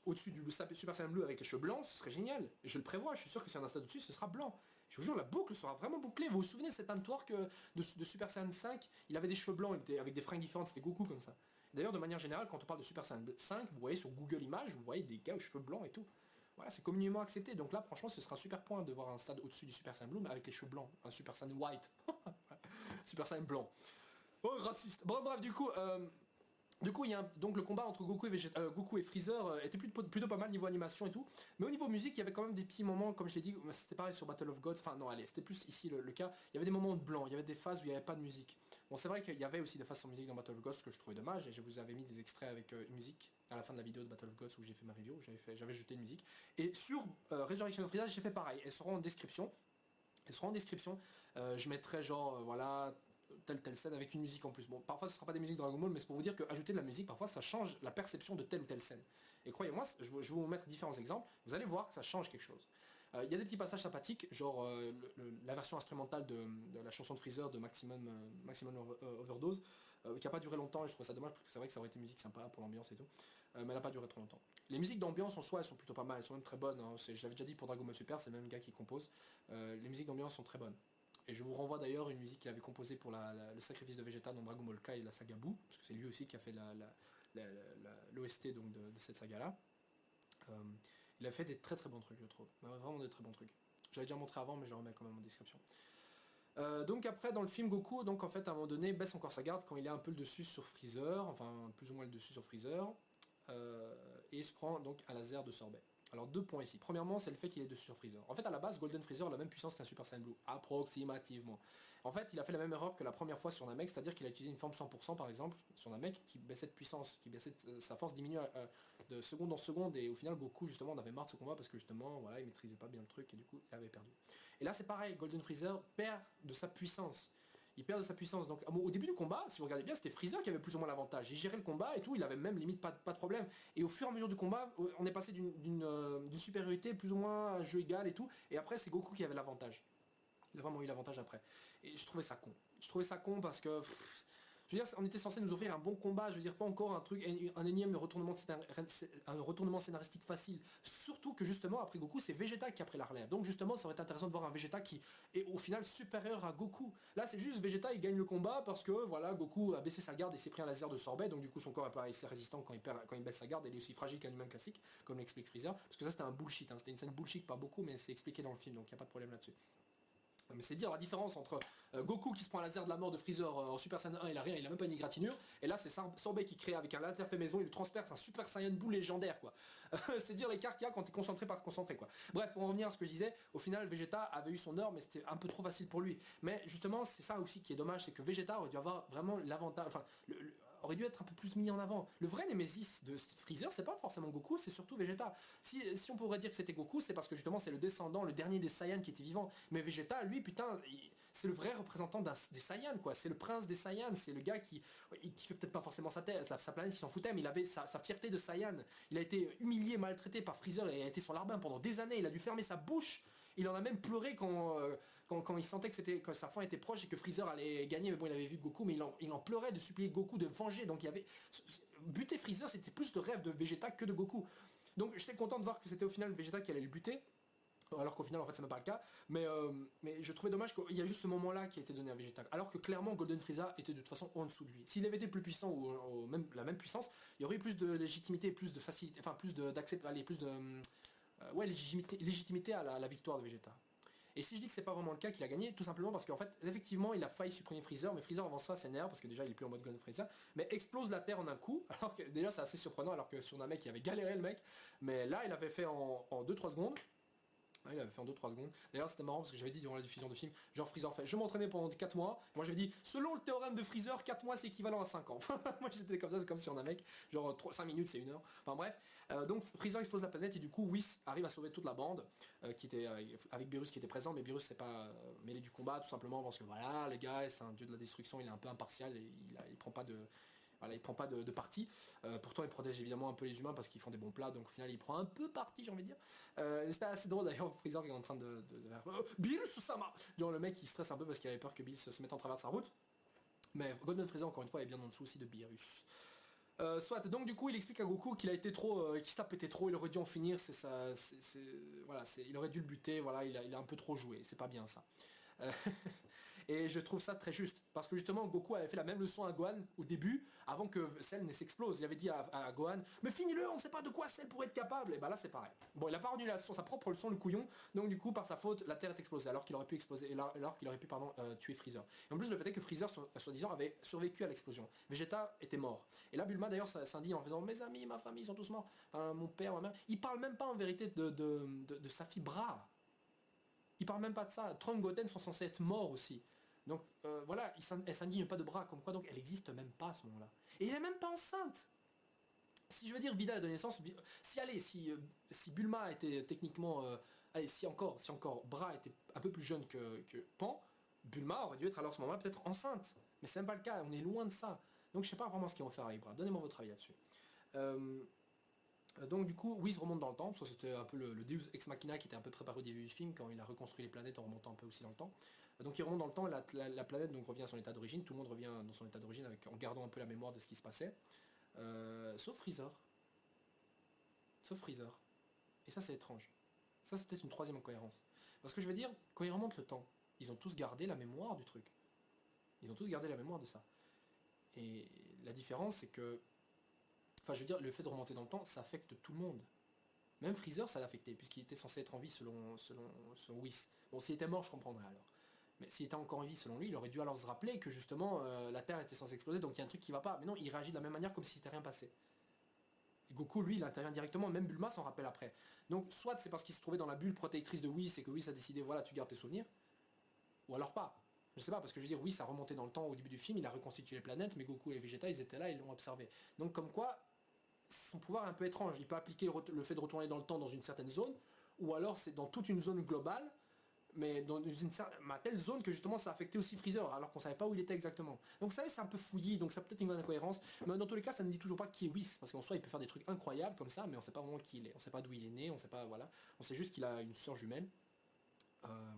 au-dessus du Super Saiyan bleu avec les cheveux blancs, ce serait génial. Et je le prévois, je suis sûr que si on a un stade au-dessus, ce sera blanc. Je vous jure, la boucle sera vraiment bouclée. Vous vous souvenez de cet Antwork de Super Saiyan 5? Il avait des cheveux blancs, avec des fringues différentes, c'était Goku comme ça. D'ailleurs, de manière générale, quand on parle de Super Saiyan 5, vous voyez sur Google Images, vous voyez des gars aux cheveux blancs et tout. Voilà, c'est communément accepté. Donc là, franchement, ce sera un super point de voir un stade au-dessus du Super Saiyan Blue, mais avec les cheveux blancs. Un Super Saiyan White. Super Saiyan blanc. Oh, raciste. Bon, bref, du coup, il y a donc le combat entre Goku et Freezer était plutôt pas mal niveau animation et tout. Mais au niveau musique, il y avait quand même des petits moments, comme je l'ai dit, c'était pareil sur Battle of Gods. Enfin non, allez, c'était plus ici le cas. Il y avait des moments de blanc, il y avait des phases où il n'y avait pas de musique. Bon, c'est vrai qu'il y avait aussi des phases sans musique dans Battle of Gods, ce que je trouvais dommage. Et je vous avais mis des extraits avec une musique à la fin de la vidéo de Battle of Gods où j'ai fait ma review, j'avais jeté une musique. Et sur Resurrection of Freezer, j'ai fait pareil. Elles seront en description. Je mettrai genre, voilà, telle scène avec une musique en plus. Bon, parfois ce sera pas des musiques Dragon Ball, mais c'est pour vous dire que ajouter de la musique, parfois ça change la perception de telle ou telle scène. Et croyez-moi, je vais vous mettre différents exemples, vous allez voir que ça change quelque chose. Il y a des petits passages sympathiques, genre la version instrumentale de la chanson de Freezer de Maximum Overdose, qui a pas duré longtemps et je trouve ça dommage parce que c'est vrai que ça aurait été une musique sympa pour l'ambiance et tout, mais elle n'a pas duré trop longtemps. Les musiques d'ambiance en soi elles sont plutôt pas mal, elles sont même très bonnes, hein. J'avais déjà dit pour Dragon Ball Super, c'est le même gars qui compose, les musiques d'ambiance sont très bonnes. Et je vous renvoie d'ailleurs une musique qu'il avait composée pour le sacrifice de Vegeta dans Dragon Ball Kai et la saga Buu, parce que c'est lui aussi qui a fait l'OST donc de cette saga-là. Il a fait des très très bons trucs, je trouve. Vraiment des très bons trucs. J'avais déjà montré avant, mais je le remets quand même en description. Donc après, dans le film, Goku, donc en fait, à un moment donné, baisse encore sa garde quand il est un peu le dessus sur Freezer, enfin plus ou moins le dessus sur Freezer, et il se prend donc un laser de sorbet. Alors 2 points ici. Premièrement, c'est le fait qu'il est dessus sur Freezer. En fait, à la base, Golden Freezer a la même puissance qu'un Super Saiyan Blue, approximativement. En fait, il a fait la même erreur que la première fois sur Namek, c'est-à-dire qu'il a utilisé une forme 100% par exemple sur Namek qui baissait de puissance, sa force diminuait de seconde en seconde, et au final Goku justement en avait marre de ce combat parce que justement voilà, il maîtrisait pas bien le truc et du coup il avait perdu. Et là c'est pareil, Golden Freezer perd de sa puissance. Il perd de sa puissance. Donc au début du combat, si vous regardez bien, c'était Freezer qui avait plus ou moins l'avantage. Il gérait le combat et tout, il avait même limite pas de problème. Et au fur et à mesure du combat, on est passé d'une supériorité plus ou moins à un jeu égal et tout. Et après, c'est Goku qui avait l'avantage. Il a vraiment eu l'avantage après. Et je trouvais ça con. Je trouvais ça con parce que... je veux dire, on était censé nous offrir un bon combat, je veux dire, pas encore un truc, un énième retournement scénaristique facile. Surtout que justement, après Goku, c'est Vegeta qui a pris la relève. Donc justement, ça aurait été intéressant de voir un Vegeta qui est au final supérieur à Goku. Là, c'est juste Vegeta, il gagne le combat parce que, voilà, Goku a baissé sa garde et s'est pris un laser de sorbet, donc du coup, son corps est pas assez résistant quand il baisse sa garde, et il est aussi fragile qu'un humain classique, comme l'explique Freezer. Parce que ça, c'était un bullshit, hein. C'était une scène bullshit, pas beaucoup, mais c'est expliqué dans le film, donc il n'y a pas de problème là-dessus. Mais c'est dire la différence entre Goku qui se prend un laser de la mort de Freezer en Super Saiyan 1, il a rien, il a même pas une égratignure, et là c'est Sorbet qui crée avec un laser fait maison, il le transperce un Super Saiyan Blue légendaire quoi. C'est dire l'écart qu'il y a quand t'es concentré par concentré quoi. Bref, pour en revenir à ce que je disais, au final Vegeta avait eu son heure mais c'était un peu trop facile pour lui. Mais justement c'est ça aussi qui est dommage, c'est que Vegeta aurait dû avoir vraiment l'avantage, enfin aurait dû être un peu plus mis en avant. Le vrai Nemesis de Freezer, c'est pas forcément Goku, c'est surtout Vegeta. Si on pourrait dire que c'était Goku, c'est parce que justement c'est le descendant, le dernier des Saiyans qui était vivant. Mais Vegeta, lui, putain, c'est le vrai représentant des Saiyans, quoi. C'est le prince des Saiyans, c'est le gars qui fait peut-être pas forcément sa planète, il s'en foutait, mais il avait sa fierté de Saiyan. Il a été humilié, maltraité par Freezer et a été son larbin pendant des années. Il a dû fermer sa bouche. Il en a même pleuré quand il sentait que sa fin était proche et que Freezer allait gagner. Mais bon, il avait vu Goku, mais il en pleurait de supplier Goku de venger. Donc il y avait... buter Freezer, c'était plus le rêve de Vegeta que de Goku. Donc j'étais content de voir que c'était au final Vegeta qui allait le buter. Alors qu'au final en fait c'est même pas le cas, mais je trouvais dommage qu'il y a juste ce moment là qui a été donné à Vegeta, alors que clairement Golden Frieza était de toute façon en dessous de lui. S'il avait été plus puissant ou même la même puissance, il y aurait eu plus de légitimité, plus de facilité, enfin plus d'acceptation, plus de légitimité à la victoire de Vegeta. Et si je dis que c'est pas vraiment le cas qu'il a gagné, tout simplement parce qu'en fait, effectivement, il a failli supprimer Freezer, mais Freezer avant ça s'énerve parce que déjà il est plus en mode Golden Freezer, mais explose la Terre en un coup, alors que déjà c'est assez surprenant, alors que sur Namek il avait galéré le mec, mais là il avait fait en 2-3 secondes. Ouais, il avait fait en 2-3 secondes. D'ailleurs c'était marrant parce que j'avais dit durant la diffusion de film, genre Freezer fait, je m'entraînais pendant 4 mois, moi j'avais dit, selon le théorème de Freezer, 4 mois c'est équivalent à 5 ans. Moi j'étais comme ça, c'est comme si on a un mec, genre 5 minutes c'est 1 heure. Enfin bref, donc Freezer explose la planète et du coup Whis arrive à sauver toute la bande, qui était avec Beerus qui était présent, mais Beerus s'est pas mêlé du combat tout simplement parce que voilà, le gars c'est un dieu de la destruction, il est un peu impartial et il prend pas de... Voilà, il prend pas de parti. Pourtant, il protège évidemment un peu les humains parce qu'ils font des bons plats. Donc au final, il prend un peu parti, j'ai envie de dire. C'était assez drôle d'ailleurs. Freezer qui est en train de faire Bill Susama. Genre le mec il stresse un peu parce qu'il avait peur que Bill se mette en travers de sa route. Mais Golden Freezer encore une fois est bien en dessous aussi de Beerus. Soit donc du coup il explique à Goku qu'il a été trop, qu'il se la pétait trop, il aurait dû en finir, voilà, il aurait dû le buter, voilà, il a un peu trop joué, c'est pas bien ça. Et je trouve ça très juste. Parce que justement, Goku avait fait la même leçon à Gohan au début, avant que Cell ne s'explose. Il avait dit à Gohan, mais finis-le, on ne sait pas de quoi Cell pourrait être capable. Et bah là, c'est pareil. Bon, il a pas rendu sa propre leçon, le couillon. Donc du coup, par sa faute, la Terre est explosée, alors qu'il aurait pu exploser, alors qu'il aurait pu, tuer Freezer. Et en plus, le fait est que Freezer, soi-disant, avait survécu à l'explosion. Vegeta était mort. Et là, Bulma, d'ailleurs, s'indigne en faisant, mes amis, ma famille, ils sont tous morts. Mon père, ma mère. Il parle même pas en vérité de sa fille Bra. Il parle même pas de ça. Trunks Goten sont censés être morts aussi. Donc voilà, elle s'indigne pas de Bra, comme quoi donc elle existe même pas à ce moment-là. Et elle est même pas enceinte. Si je veux dire Vida a donné naissance, si Bulma était techniquement, allez, si encore Bra était un peu plus jeune que Pan, Bulma aurait dû être alors à ce moment-là peut-être enceinte. Mais c'est même pas le cas, on est loin de ça. Donc je sais pas vraiment ce qu'ils vont faire avec Bra. Donnez-moi votre avis là-dessus. Donc du coup, Whis remonte dans le temps, parce que c'était un peu le Deus Ex Machina qui était un peu préparé au début du film, quand il a reconstruit les planètes en remontant un peu aussi dans le temps. Donc il remonte dans le temps, la planète donc revient à son état d'origine, tout le monde revient dans son état d'origine en gardant un peu la mémoire de ce qui se passait. Sauf Freezer. Sauf Freezer. Et ça c'est étrange. Ça c'est peut-être une troisième incohérence. Parce que je veux dire, quand ils remontent le temps, ils ont tous gardé la mémoire du truc. Ils ont tous gardé la mémoire de ça. Et la différence c'est que... Enfin je veux dire, le fait de remonter dans le temps, ça affecte tout le monde. Même Freezer, ça l'affectait, puisqu'il était censé être en vie selon Whis. Bon, s'il était mort, je comprendrais alors. Mais s'il était encore en vie selon lui, il aurait dû alors se rappeler que justement la Terre était censée exploser, donc il y a un truc qui va pas. Mais non, il réagit de la même manière comme s'il n'était rien passé. Et Goku, lui, il intervient directement, même Bulma s'en rappelle après. Donc soit c'est parce qu'il se trouvait dans la bulle protectrice de Whis et que Whis a décidé, voilà, tu gardes tes souvenirs, ou alors pas. Je sais pas, parce que je veux dire, Whis a remonté dans le temps au début du film, il a reconstitué les planètes, mais Goku et Vegeta, ils étaient là, ils l'ont observé. Donc comme quoi, son pouvoir est un peu étrange. Il peut appliquer le fait de retourner dans le temps dans une certaine zone, ou alors c'est dans toute une zone globale, mais dans telle zone que justement ça a affecté aussi Freezer, alors qu'on savait pas où il était exactement. Donc vous savez, c'est un peu fouillis, donc ça peut être une incohérence, mais dans tous les cas, ça ne dit toujours pas qui est Whis, parce qu'en soi, il peut faire des trucs incroyables comme ça, mais on sait pas vraiment qui il est, on sait pas d'où il est né, on sait pas, voilà. On sait juste qu'il a une sœur jumelle,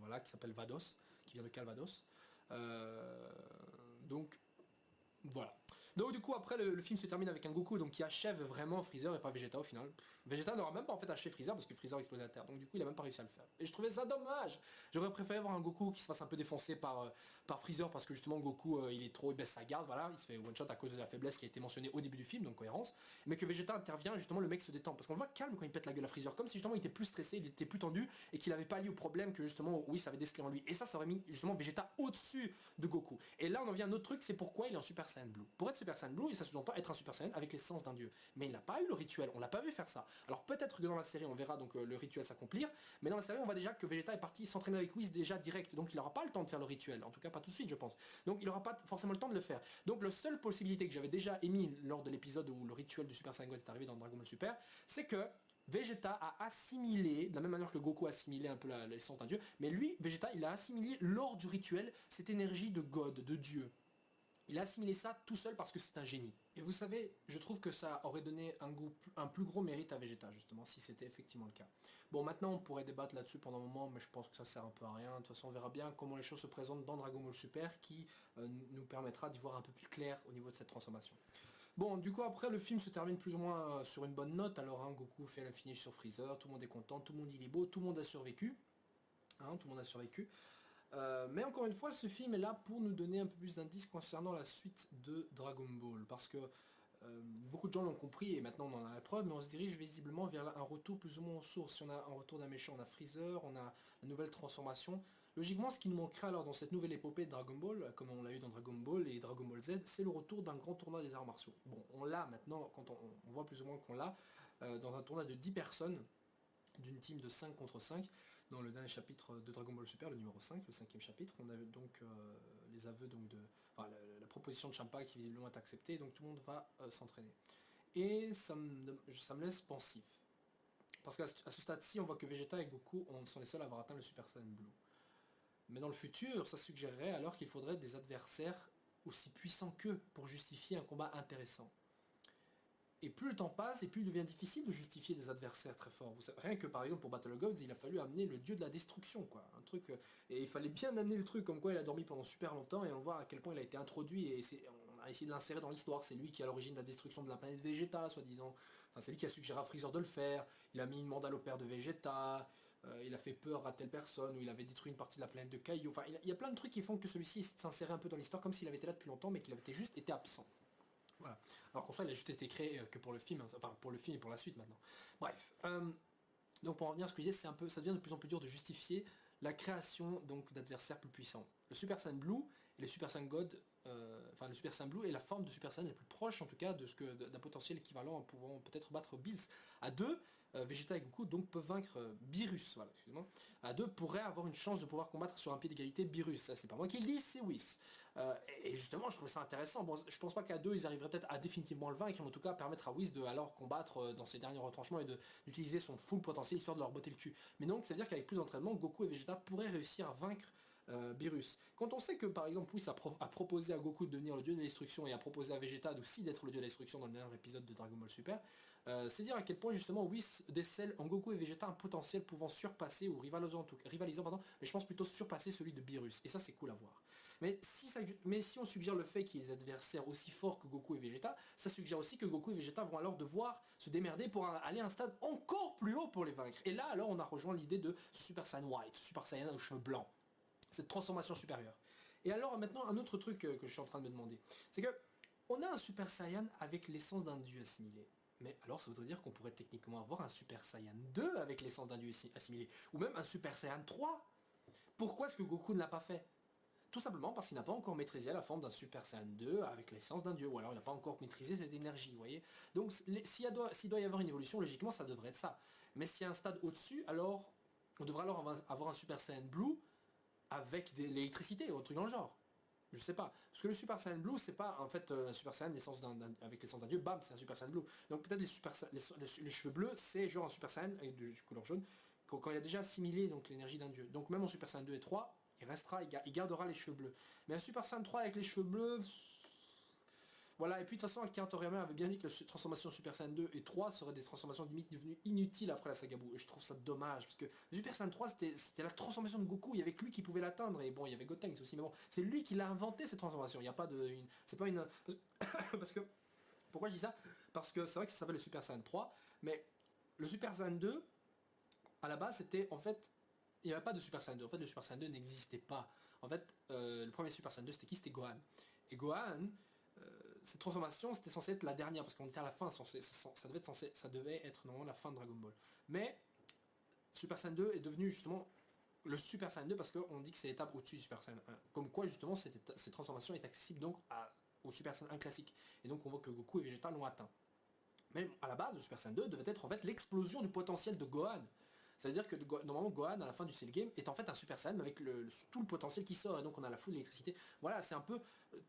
voilà, qui s'appelle Vados, qui vient de Calvados. Donc, voilà. Donc du coup après le film se termine avec un Goku donc qui achève vraiment Freezer et pas Vegeta au final. Vegeta n'aura même pas en fait achevé Freezer parce que Freezer explosait la Terre. Donc du coup il a même pas réussi à le faire. Et je trouvais ça dommage. J'aurais préféré voir un Goku qui se fasse un peu défoncer par Freezer parce que justement Goku il est trop, il baisse sa garde, voilà, il se fait one shot à cause de la faiblesse qui a été mentionnée au début du film, donc cohérence. Mais que Vegeta intervient, justement le mec se détend. Parce qu'on le voit calme quand il pète la gueule à Freezer, comme si justement il était plus stressé, il était plus tendu et qu'il avait pas lié au problème que justement oui ça avait décelé en lui. Et ça aurait mis justement Vegeta au-dessus de Goku. Et là on en vient à un autre truc, c'est pourquoi il est en Super Saiyan Blue. Pour être Super Saiyan Blue, et ça sous-entend être un Super Saiyan avec l'essence d'un dieu. Mais il n'a pas eu le rituel, on l'a pas vu faire ça. Alors peut-être que dans la série on verra donc le rituel s'accomplir, mais dans la série on voit déjà que Vegeta est parti s'entraîner avec Whis déjà direct, donc il n'aura pas le temps de faire le rituel, en tout cas pas tout de suite je pense. Donc il n'aura pas forcément le temps de le faire. Donc la seule possibilité que j'avais déjà émis lors de l'épisode où le rituel du Super Saiyan God est arrivé dans Dragon Ball Super, c'est que Vegeta a assimilé, de la même manière que Goku a assimilé un peu l'essence d'un dieu, mais lui, Vegeta, il a assimilé lors du rituel cette énergie de God, de Dieu. Il a assimilé ça tout seul parce que c'est un génie. Et vous savez, je trouve que ça aurait donné un plus gros mérite à Vegeta, justement, si c'était effectivement le cas. Bon, maintenant, on pourrait débattre là-dessus pendant un moment, mais je pense que ça sert un peu à rien. De toute façon, on verra bien comment les choses se présentent dans Dragon Ball Super, qui nous permettra d'y voir un peu plus clair au niveau de cette transformation. Bon, du coup, après, le film se termine plus ou moins sur une bonne note. Alors, hein, Goku fait la finish sur Freezer, tout le monde est content, tout le monde il est beau, tout le monde a survécu. Hein, tout le monde a survécu. Mais encore une fois, ce film est là pour nous donner un peu plus d'indices concernant la suite de Dragon Ball. Parce que beaucoup de gens l'ont compris et maintenant on en a la preuve, mais on se dirige visiblement vers un retour plus ou moins aux sources. Si on a un retour d'un méchant, on a Freezer, on a la nouvelle transformation. Logiquement, ce qui nous manquerait alors dans cette nouvelle épopée de Dragon Ball, comme on l'a eu dans Dragon Ball et Dragon Ball Z, c'est le retour d'un grand tournoi des arts martiaux. Bon, on l'a maintenant, quand on voit plus ou moins qu'on l'a, dans un tournoi de 10 personnes, d'une team de 5 contre 5 dans le dernier chapitre de Dragon Ball Super, le numéro 5, le cinquième chapitre. On a donc les aveux donc enfin, la proposition de Champa qui visiblement est acceptée, donc tout le monde va s'entraîner. Et ça me laisse pensif. Parce qu'à ce stade-ci, on voit que Vegeta et Goku sont les seuls à avoir atteint le Super Saiyan Blue. Mais dans le futur, ça suggérerait alors qu'il faudrait des adversaires aussi puissants qu'eux pour justifier un combat intéressant. Et plus le temps passe, et plus il devient difficile de justifier des adversaires très forts. Rien que par exemple pour Battle of Gods, il a fallu amener le dieu de la destruction, quoi. Un truc, et il fallait bien amener le truc, comme quoi il a dormi pendant super longtemps, et on voit à quel point il a été introduit, et on a essayé de l'insérer dans l'histoire. C'est lui qui est à l'origine de la destruction de la planète Vegeta, soi-disant. Enfin, c'est lui qui a suggéré à Freezer de le faire. Il a mis une mandale au père de Vegeta. il a fait peur à telle personne, ou il avait détruit une partie de la planète de cailloux. Enfin, il y a plein de trucs qui font que celui-ci s'insérait un peu dans l'histoire, comme s'il avait été là depuis longtemps, mais qu'il avait juste été absent. Voilà. Alors qu'en soi, il a juste été créé que pour le film, hein, enfin pour le film et pour la suite maintenant. Bref. Donc pour en revenir à ce que je disais, c'est un peu, ça devient de plus en plus dur de justifier la création donc d'adversaires plus puissants. Le Super Saiyan Blue et le Super Saiyan God, enfin le Super Saiyan Blue est la forme de Super Saiyan la plus proche en tout cas de ce que d'un potentiel équivalent en pouvant peut-être battre Bills. À deux, Vegeta et Goku donc peuvent vaincre Beerus, voilà, excusez-moi. À deux pourraient avoir une chance de pouvoir combattre sur un pied d'égalité Beerus. Ça c'est pas moi qui le dis, c'est Whis. Et justement, je trouvais ça intéressant. Bon, je pense pas qu'à deux ils arriveraient peut-être à définitivement le vaincre, mais en tout cas permettre à Whis de alors combattre dans ses derniers retranchements et d'utiliser son full potentiel histoire de leur botter le cul. Mais donc, ça veut dire qu'avec plus d'entraînement, Goku et Vegeta pourraient réussir à vaincre Beerus. Quand on sait que par exemple Whis a proposé à Goku de devenir le dieu de la destruction et a proposé à Vegeta aussi d'être le dieu de la destruction dans le dernier épisode de Dragon Ball Super, c'est dire à quel point justement Whis décèle en Goku et Vegeta un potentiel pouvant surpasser ou rivalisant pardon, mais je pense plutôt surpasser celui de Beerus. Et ça c'est cool à voir. Mais si on suggère le fait qu'il y ait des adversaires aussi forts que Goku et Vegeta, ça suggère aussi que Goku et Vegeta vont alors devoir se démerder pour aller à un stade encore plus haut pour les vaincre. Et là alors on a rejoint l'idée de ce Super Saiyan White, Super Saiyan aux cheveux blancs, cette transformation supérieure. Et alors maintenant un autre truc que je suis en train de me demander, c'est que on a un Super Saiyan avec l'essence d'un dieu assimilé. Mais alors ça voudrait dire qu'on pourrait techniquement avoir un Super Saiyan 2 avec l'essence d'un dieu assimilé, ou même un Super Saiyan 3. Pourquoi est-ce que Goku ne l'a pas fait? Tout simplement parce qu'il n'a pas encore maîtrisé la forme d'un Super Saiyan 2 avec l'essence d'un dieu, ou alors il n'a pas encore maîtrisé cette énergie, vous voyez. Donc s'il doit y avoir une évolution, logiquement ça devrait être ça. Mais s'il y a un stade au-dessus, alors on devrait alors avoir un Super Saiyan Blue avec de l'électricité ou un truc dans le genre. Je sais pas. Parce que le Super Saiyan Blue, c'est pas en fait un Super Saiyan avec l'essence d'un dieu, bam, c'est un Super Saiyan Blue. Donc peut-être les cheveux bleus, c'est genre un Super Saiyan avec du couleur jaune, quand il a déjà assimilé donc l'énergie d'un dieu. Donc même en Super Saiyan 2 et 3, il gardera les cheveux bleus. Mais un Super Saiyan 3 avec les cheveux bleus, voilà, et puis de toute façon, Akira Toriyama avait bien dit que la transformation Super Saiyan 2 et 3 seraient des transformations limite devenues inutiles après la saga Buu. Et je trouve ça dommage, parce que le Super Saiyan 3, c'était la transformation de Goku, il y avait que lui qui pouvait l'atteindre, et bon, il y avait Gotenks aussi, mais bon, c'est lui qui l'a inventé cette transformation, il n'y a pas de... c'est pas une... Parce que... Pourquoi je dis ça? Parce que c'est vrai que ça s'appelle le Super Saiyan 3, mais le Super Saiyan 2, à la base, c'était en fait... Il n'y avait pas de Super Saiyan 2, en fait le Super Saiyan 2 n'existait pas. En fait, le premier Super Saiyan 2, c'était qui? C'était Gohan. Et Gohan, cette transformation c'était censé être la dernière parce qu'on était à la fin, ça devait être normalement la fin de Dragon Ball. Mais Super Saiyan 2 est devenu justement le Super Saiyan 2 parce qu'on dit que c'est l'étape au-dessus du Super Saiyan 1. Comme quoi justement cette transformation est accessible donc au Super Saiyan 1 classique. Et donc on voit que Goku et Vegeta l'ont atteint. Mais à la base, le Super Saiyan 2 devait être en fait l'explosion du potentiel de Gohan. C'est-à-dire que normalement Gohan à la fin du Cell Game est en fait un Super Saiyan avec tout le potentiel qui sort et donc on a la foule d'électricité. Voilà, c'est un peu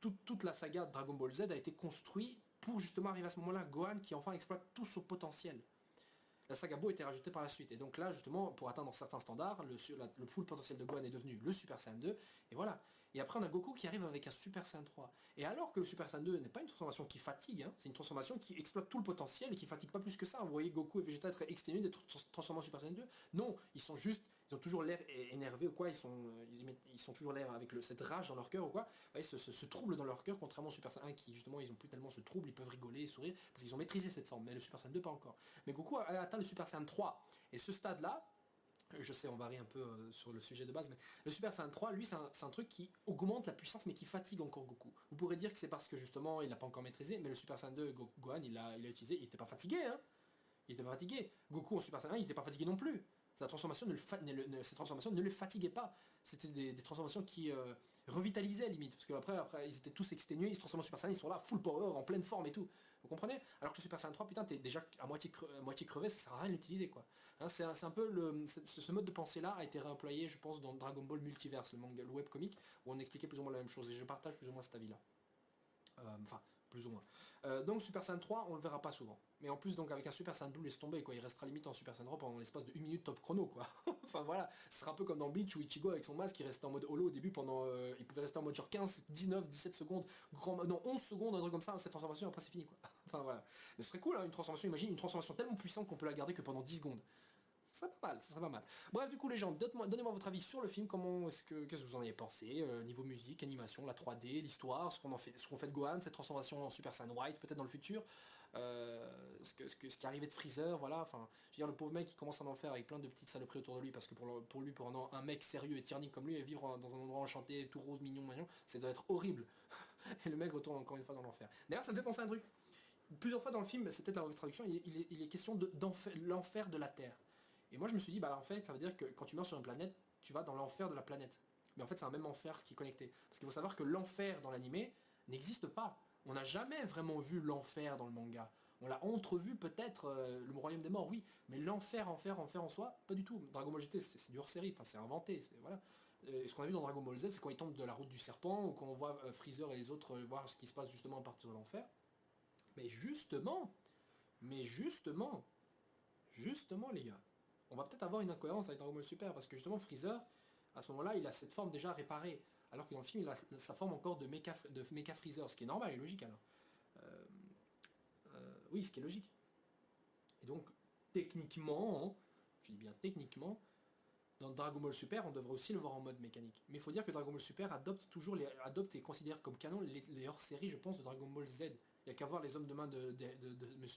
toute la saga de Dragon Ball Z a été construite pour justement arriver à ce moment-là, Gohan qui enfin exploite tout son potentiel. La saga Buu a été rajoutée par la suite. Et donc là, justement, pour atteindre certains standards, le full potentiel de Gohan est devenu le Super Saiyan 2. Et voilà. Et après, on a Goku qui arrive avec un Super Saiyan 3. Et alors que le Super Saiyan 2 n'est pas une transformation qui fatigue, hein, c'est une transformation qui exploite tout le potentiel et qui fatigue pas plus que ça. Vous voyez Goku et Vegeta être exténués d'être transformés en Super Saiyan 2. Non, ils sont juste, ils ont toujours l'air énervés ou quoi, ils sont toujours l'air avec cette rage dans leur cœur ou quoi. Vous voyez, ce trouble dans leur cœur, contrairement au Super Saiyan 1 qui justement, ils ont plus tellement ce trouble, ils peuvent rigoler et sourire parce qu'ils ont maîtrisé cette forme. Mais le Super Saiyan 2 pas encore. Mais Goku a atteint le Super Saiyan 3. Et ce stade-là, je sais, on varie un peu sur le sujet de base, mais le Super Saiyan 3, lui, c'est un truc qui augmente la puissance, mais qui fatigue encore Goku. Vous pourrez dire que c'est parce que justement, il n'a pas encore maîtrisé, mais le Super Saiyan 2, Gohan, il a utilisé, il n'était pas fatigué, hein. Il était pas fatigué. Goku en Super Saiyan 1, il n'était pas fatigué non plus. Sa transformation cette transformation ne le fatiguait pas. C'était des transformations qui revitalisaient limite. Parce qu'après, ils étaient tous exténués, ils se transforment en Super Saiyan, ils sont là, full power, en pleine forme et tout. Vous comprenez? Alors que le Super Saiyan 3, putain, t'es déjà à moitié crevé, ça sert à rien de l'utiliser quoi. Hein, c'est un peu ce mode de pensée là a été réemployé, je pense, dans Dragon Ball Multiverse, le manga, le webcomic, où on expliquait plus ou moins la même chose. Et je partage plus ou moins cet avis là. Enfin, plus ou moins. Donc Super Saiyan 3, on le verra pas souvent. Mais en plus, donc avec un Super Saiyan Blue, laisse tomber, quoi. Il restera limite en Super Saiyan 3 pendant l'espace de 1 minute top chrono, quoi. Enfin voilà, ce sera un peu comme dans Bleach où Ichigo avec son masque, il restait en mode holo au début pendant... il pouvait rester en mode genre 15, 19, 17 secondes, non 11 secondes, un truc comme ça, cette transformation, après c'est fini, quoi. Enfin voilà. Mais ce serait cool, hein, une transformation, imagine une transformation tellement puissante qu'on peut la garder que pendant 10 secondes. Ça serait pas mal, ça serait pas mal. Bref, du coup, les gens, donnez-moi votre avis sur le film, qu'est-ce que vous en avez pensé, niveau musique, animation, la 3D, l'histoire, ce qu'on fait de Gohan, cette transformation en Super Saiyan White, peut-être dans le futur. ce qui arrivait de Freezer, voilà, enfin, je veux dire, le pauvre mec qui commence en enfer avec plein de petites saloperies autour de lui, parce que pour lui, pour un mec sérieux et tyrannique comme lui, et vivre dans un endroit enchanté, tout rose, mignon, ça doit être horrible. Et le mec retourne encore une fois dans l'enfer. D'ailleurs, ça me fait penser à un truc. Plusieurs fois dans le film, c'est peut-être la mauvaise traduction, il est question l'enfer de la Terre. Et moi je me suis dit, bah en fait, ça veut dire que quand tu meurs sur une planète, tu vas dans l'enfer de la planète. Mais en fait, c'est un même enfer qui est connecté. Parce qu'il faut savoir que l'enfer dans l'animé n'existe pas. On n'a jamais vraiment vu l'enfer dans le manga. On l'a entrevu peut-être, le royaume des morts, oui, mais l'enfer, enfer en soi, pas du tout. Dragon Ball GT, c'est du hors-série, enfin c'est inventé, voilà. Ce qu'on a vu dans Dragon Ball Z, c'est quand ils tombent de la route du serpent, ou quand on voit Freezer et les autres voir ce qui se passe justement à partir de l'enfer. Mais justement, mais justement, justement les gars, on va peut-être avoir une incohérence avec Dragon Ball Super, parce que justement Freezer, à ce moment-là, il a cette forme déjà réparée, alors que dans le film, il a sa forme encore de Mecha Freezer, ce qui est normal et logique alors. Euh, oui, ce qui est logique. Et donc, techniquement, je dis bien techniquement, dans Dragon Ball Super, on devrait aussi le voir en mode mécanique. Mais il faut dire que Dragon Ball Super adopte et considère comme canon les hors-séries, je pense, de Dragon Ball Z. Il n'y a qu'à voir les hommes de main de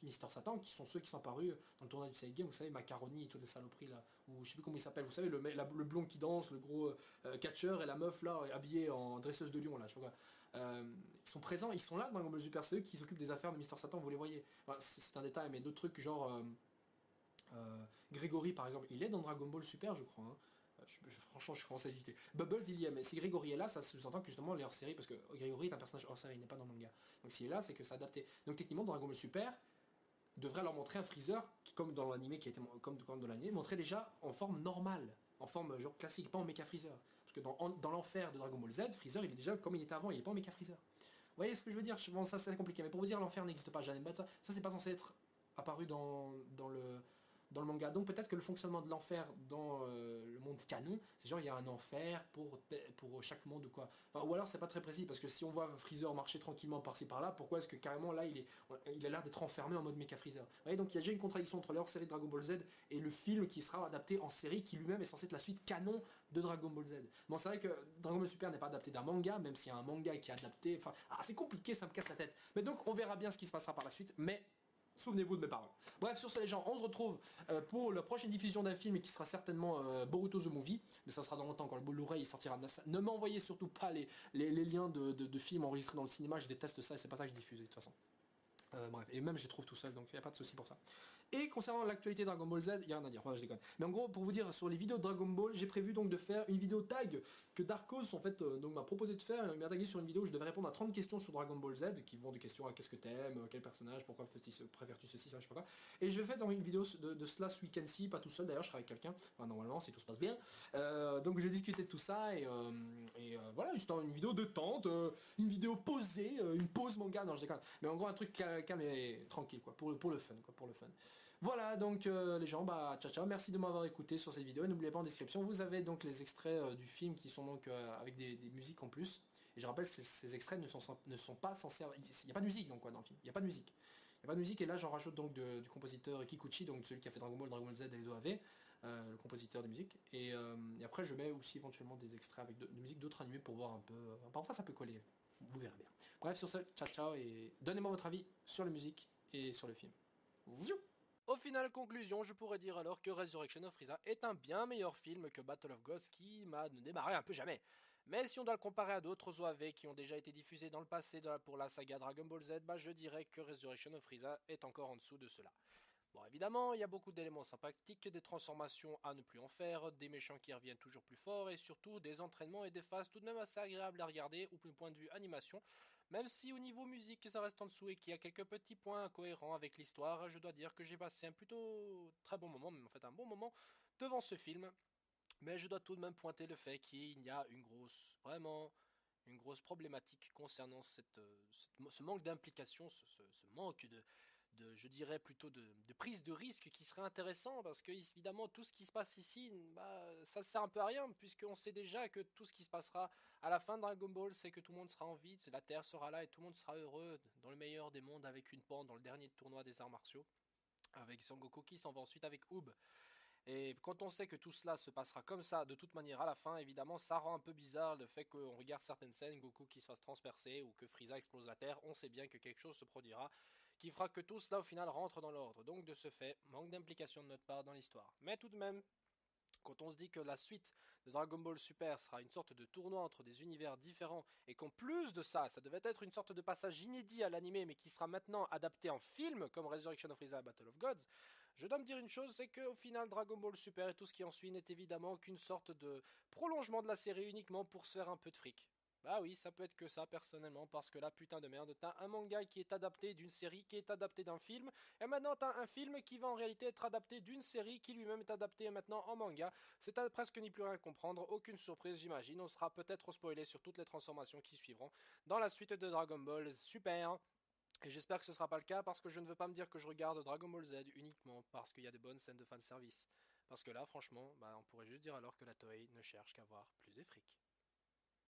Mister Satan, qui sont ceux qui sont apparus dans le tournoi du Side Game, vous savez, Macaroni et toutes les saloperies là, ou je sais plus comment il s'appelle, vous savez, le blond qui danse, le gros catcheur et la meuf là, habillée en dresseuse de lion là, je sais pas quoi. Ils sont présents, ils sont là dans Dragon Ball Super, c'est eux qui s'occupent des affaires de Mister Satan, vous les voyez. Enfin, c'est un détail, mais d'autres trucs genre... Grégory par exemple, il est dans Dragon Ball Super je crois. Hein. Franchement je commence à hésiter. Bubbles il y est, mais si Grégory est là, ça sous-entend que justement les hors-série, parce que Grégory est un personnage hors-série, il n'est pas dans le manga. Donc s'il est là, c'est que c'est adapté. Donc techniquement Dragon Ball Super devrait leur montrer un Freezer qui, comme dans l'animé, qui a été comme dans l'animé, montrait déjà en forme normale, en forme genre classique, pas en Mecha Freezer. Parce que dans l'enfer de Dragon Ball Z, Freezer il est déjà comme il était avant, il est pas en Mecha Freezer. Vous voyez ce que je veux dire? Bon, ça c'est compliqué, mais pour vous dire, l'enfer n'existe pas, Janemba, ça c'est pas censé être apparu dans le manga. Donc peut-être que le fonctionnement de l'enfer dans le monde canon, c'est genre il y a un enfer pour chaque monde ou quoi. Enfin, ou alors c'est pas très précis, parce que si on voit Freezer marcher tranquillement par-ci par-là, pourquoi est-ce que carrément là il a l'air d'être enfermé en mode Mecha Freezer? Vous voyez, donc il y a déjà une contradiction entre leur série Dragon Ball Z et le film qui sera adapté en série, qui lui-même est censé être la suite canon de Dragon Ball Z. Bon, c'est vrai que Dragon Ball Super n'est pas adapté d'un manga, même s'il y a un manga qui est adapté. Enfin, c'est compliqué, ça me casse la tête. Mais donc on verra bien ce qui se passera par la suite, mais souvenez-vous de mes paroles. Bref, sur ce les gens, on se retrouve pour la prochaine diffusion d'un film qui sera certainement Boruto The Movie, mais ça sera dans longtemps quand le Blu-ray sortira. Ne m'envoyez surtout pas les liens de films enregistrés dans le cinéma, je déteste ça et c'est pas ça que je diffuse de toute façon. Bref, et même je les trouve tout seul, donc il n'y a pas de souci pour ça. Et concernant l'actualité Dragon Ball Z, il n'y a rien à dire, je déconne. Mais en gros, pour vous dire, sur les vidéos de Dragon Ball, j'ai prévu donc de faire une vidéo tag que Darkos en fait donc m'a proposé de faire. Il m'a tagué sur une vidéo où je devais répondre à 30 questions sur Dragon Ball Z, qui vont des questions à qu'est-ce que t'aimes, quel personnage, pourquoi préfères-tu ceci, ça, je sais pas quoi. Et je vais faire dans une vidéo de cela ce week-end-ci, pas tout seul d'ailleurs, je serai avec quelqu'un, enfin, normalement si tout se passe bien. Donc je vais discuter de tout ça et voilà, juste une vidéo de tente, une vidéo posée, une pause manga, non je déconne. Mais en gros un truc calme et tranquille quoi, pour le fun quoi, pour le fun. Voilà donc les gens, bah ciao ciao, merci de m'avoir écouté sur cette vidéo et n'oubliez pas en description, vous avez donc les extraits du film qui sont donc avec des musiques en plus. Et je rappelle, ces extraits ne sont pas censés... Il n'y a pas de musique donc quoi dans le film, il n'y a pas de musique. Il n'y a pas de musique et là j'en rajoute donc du compositeur Kikuchi, donc celui qui a fait Dragon Ball Z et les OAV, le compositeur de musique. Et après je mets aussi éventuellement des extraits avec de musique d'autres animés pour voir un peu... parfois ça peut coller, vous verrez bien. Bref sur ce, ciao ciao et donnez-moi votre avis sur la musique et sur le film. Ziou. Au final, conclusion, je pourrais dire alors que Resurrection of Frieza est un bien meilleur film que Battle of Gods qui m'a démarré un peu jamais. Mais si on doit le comparer à d'autres OAV qui ont déjà été diffusés dans le passé pour la saga Dragon Ball Z, bah je dirais que Resurrection of Frieza est encore en dessous de cela. Bon, évidemment, il y a beaucoup d'éléments sympathiques, des transformations à ne plus en faire, des méchants qui reviennent toujours plus forts et surtout des entraînements et des phases tout de même assez agréables à regarder au point de vue animation. Même si au niveau musique ça reste en dessous et qu'il y a quelques petits points incohérents avec l'histoire, je dois dire que j'ai passé un plutôt très bon moment, même en fait un bon moment devant ce film. Mais je dois tout de même pointer le fait qu'il y a vraiment une grosse problématique concernant ce manque d'implication, ce manque je dirais plutôt de prise de risque qui serait intéressant parce que évidemment tout ce qui se passe ici, bah, ça sert un peu à rien puisqu'on sait déjà que tout ce qui se passera à la fin de Dragon Ball, c'est que tout le monde sera en vie, la Terre sera là et tout le monde sera heureux dans le meilleur des mondes avec une pente dans le dernier tournoi des arts martiaux avec Sangoku qui s'en va ensuite avec Oob. Et quand on sait que tout cela se passera comme ça, de toute manière, à la fin, évidemment, ça rend un peu bizarre le fait qu'on regarde certaines scènes, Goku qui se fasse transpercer ou que Frieza explose la Terre, on sait bien que quelque chose se produira, qui fera que tout cela au final rentre dans l'ordre. Donc de ce fait, manque d'implication de notre part dans l'histoire. Mais tout de même, quand on se dit que la suite de Dragon Ball Super sera une sorte de tournoi entre des univers différents et qu'en plus de ça, ça devait être une sorte de passage inédit à l'anime mais qui sera maintenant adapté en film comme Resurrection of Frieza et Battle of Gods, je dois me dire une chose, c'est qu'au final Dragon Ball Super et tout ce qui en suit n'est évidemment qu'une sorte de prolongement de la série uniquement pour se faire un peu de fric. Bah oui, ça peut être que ça personnellement, parce que là, putain de merde, t'as un manga qui est adapté d'une série qui est adapté d'un film, et maintenant t'as un film qui va en réalité être adapté d'une série qui lui-même est adaptée maintenant en manga. C'est à presque ni plus rien comprendre, aucune surprise j'imagine, on sera peut-être spoilé sur toutes les transformations qui suivront dans la suite de Dragon Ball Super. Et j'espère que ce sera pas le cas parce que je ne veux pas me dire que je regarde Dragon Ball Z uniquement parce qu'il y a des bonnes scènes de fanservice. Parce que là, franchement, bah, on pourrait juste dire alors que la Toei ne cherche qu'à avoir plus de fric.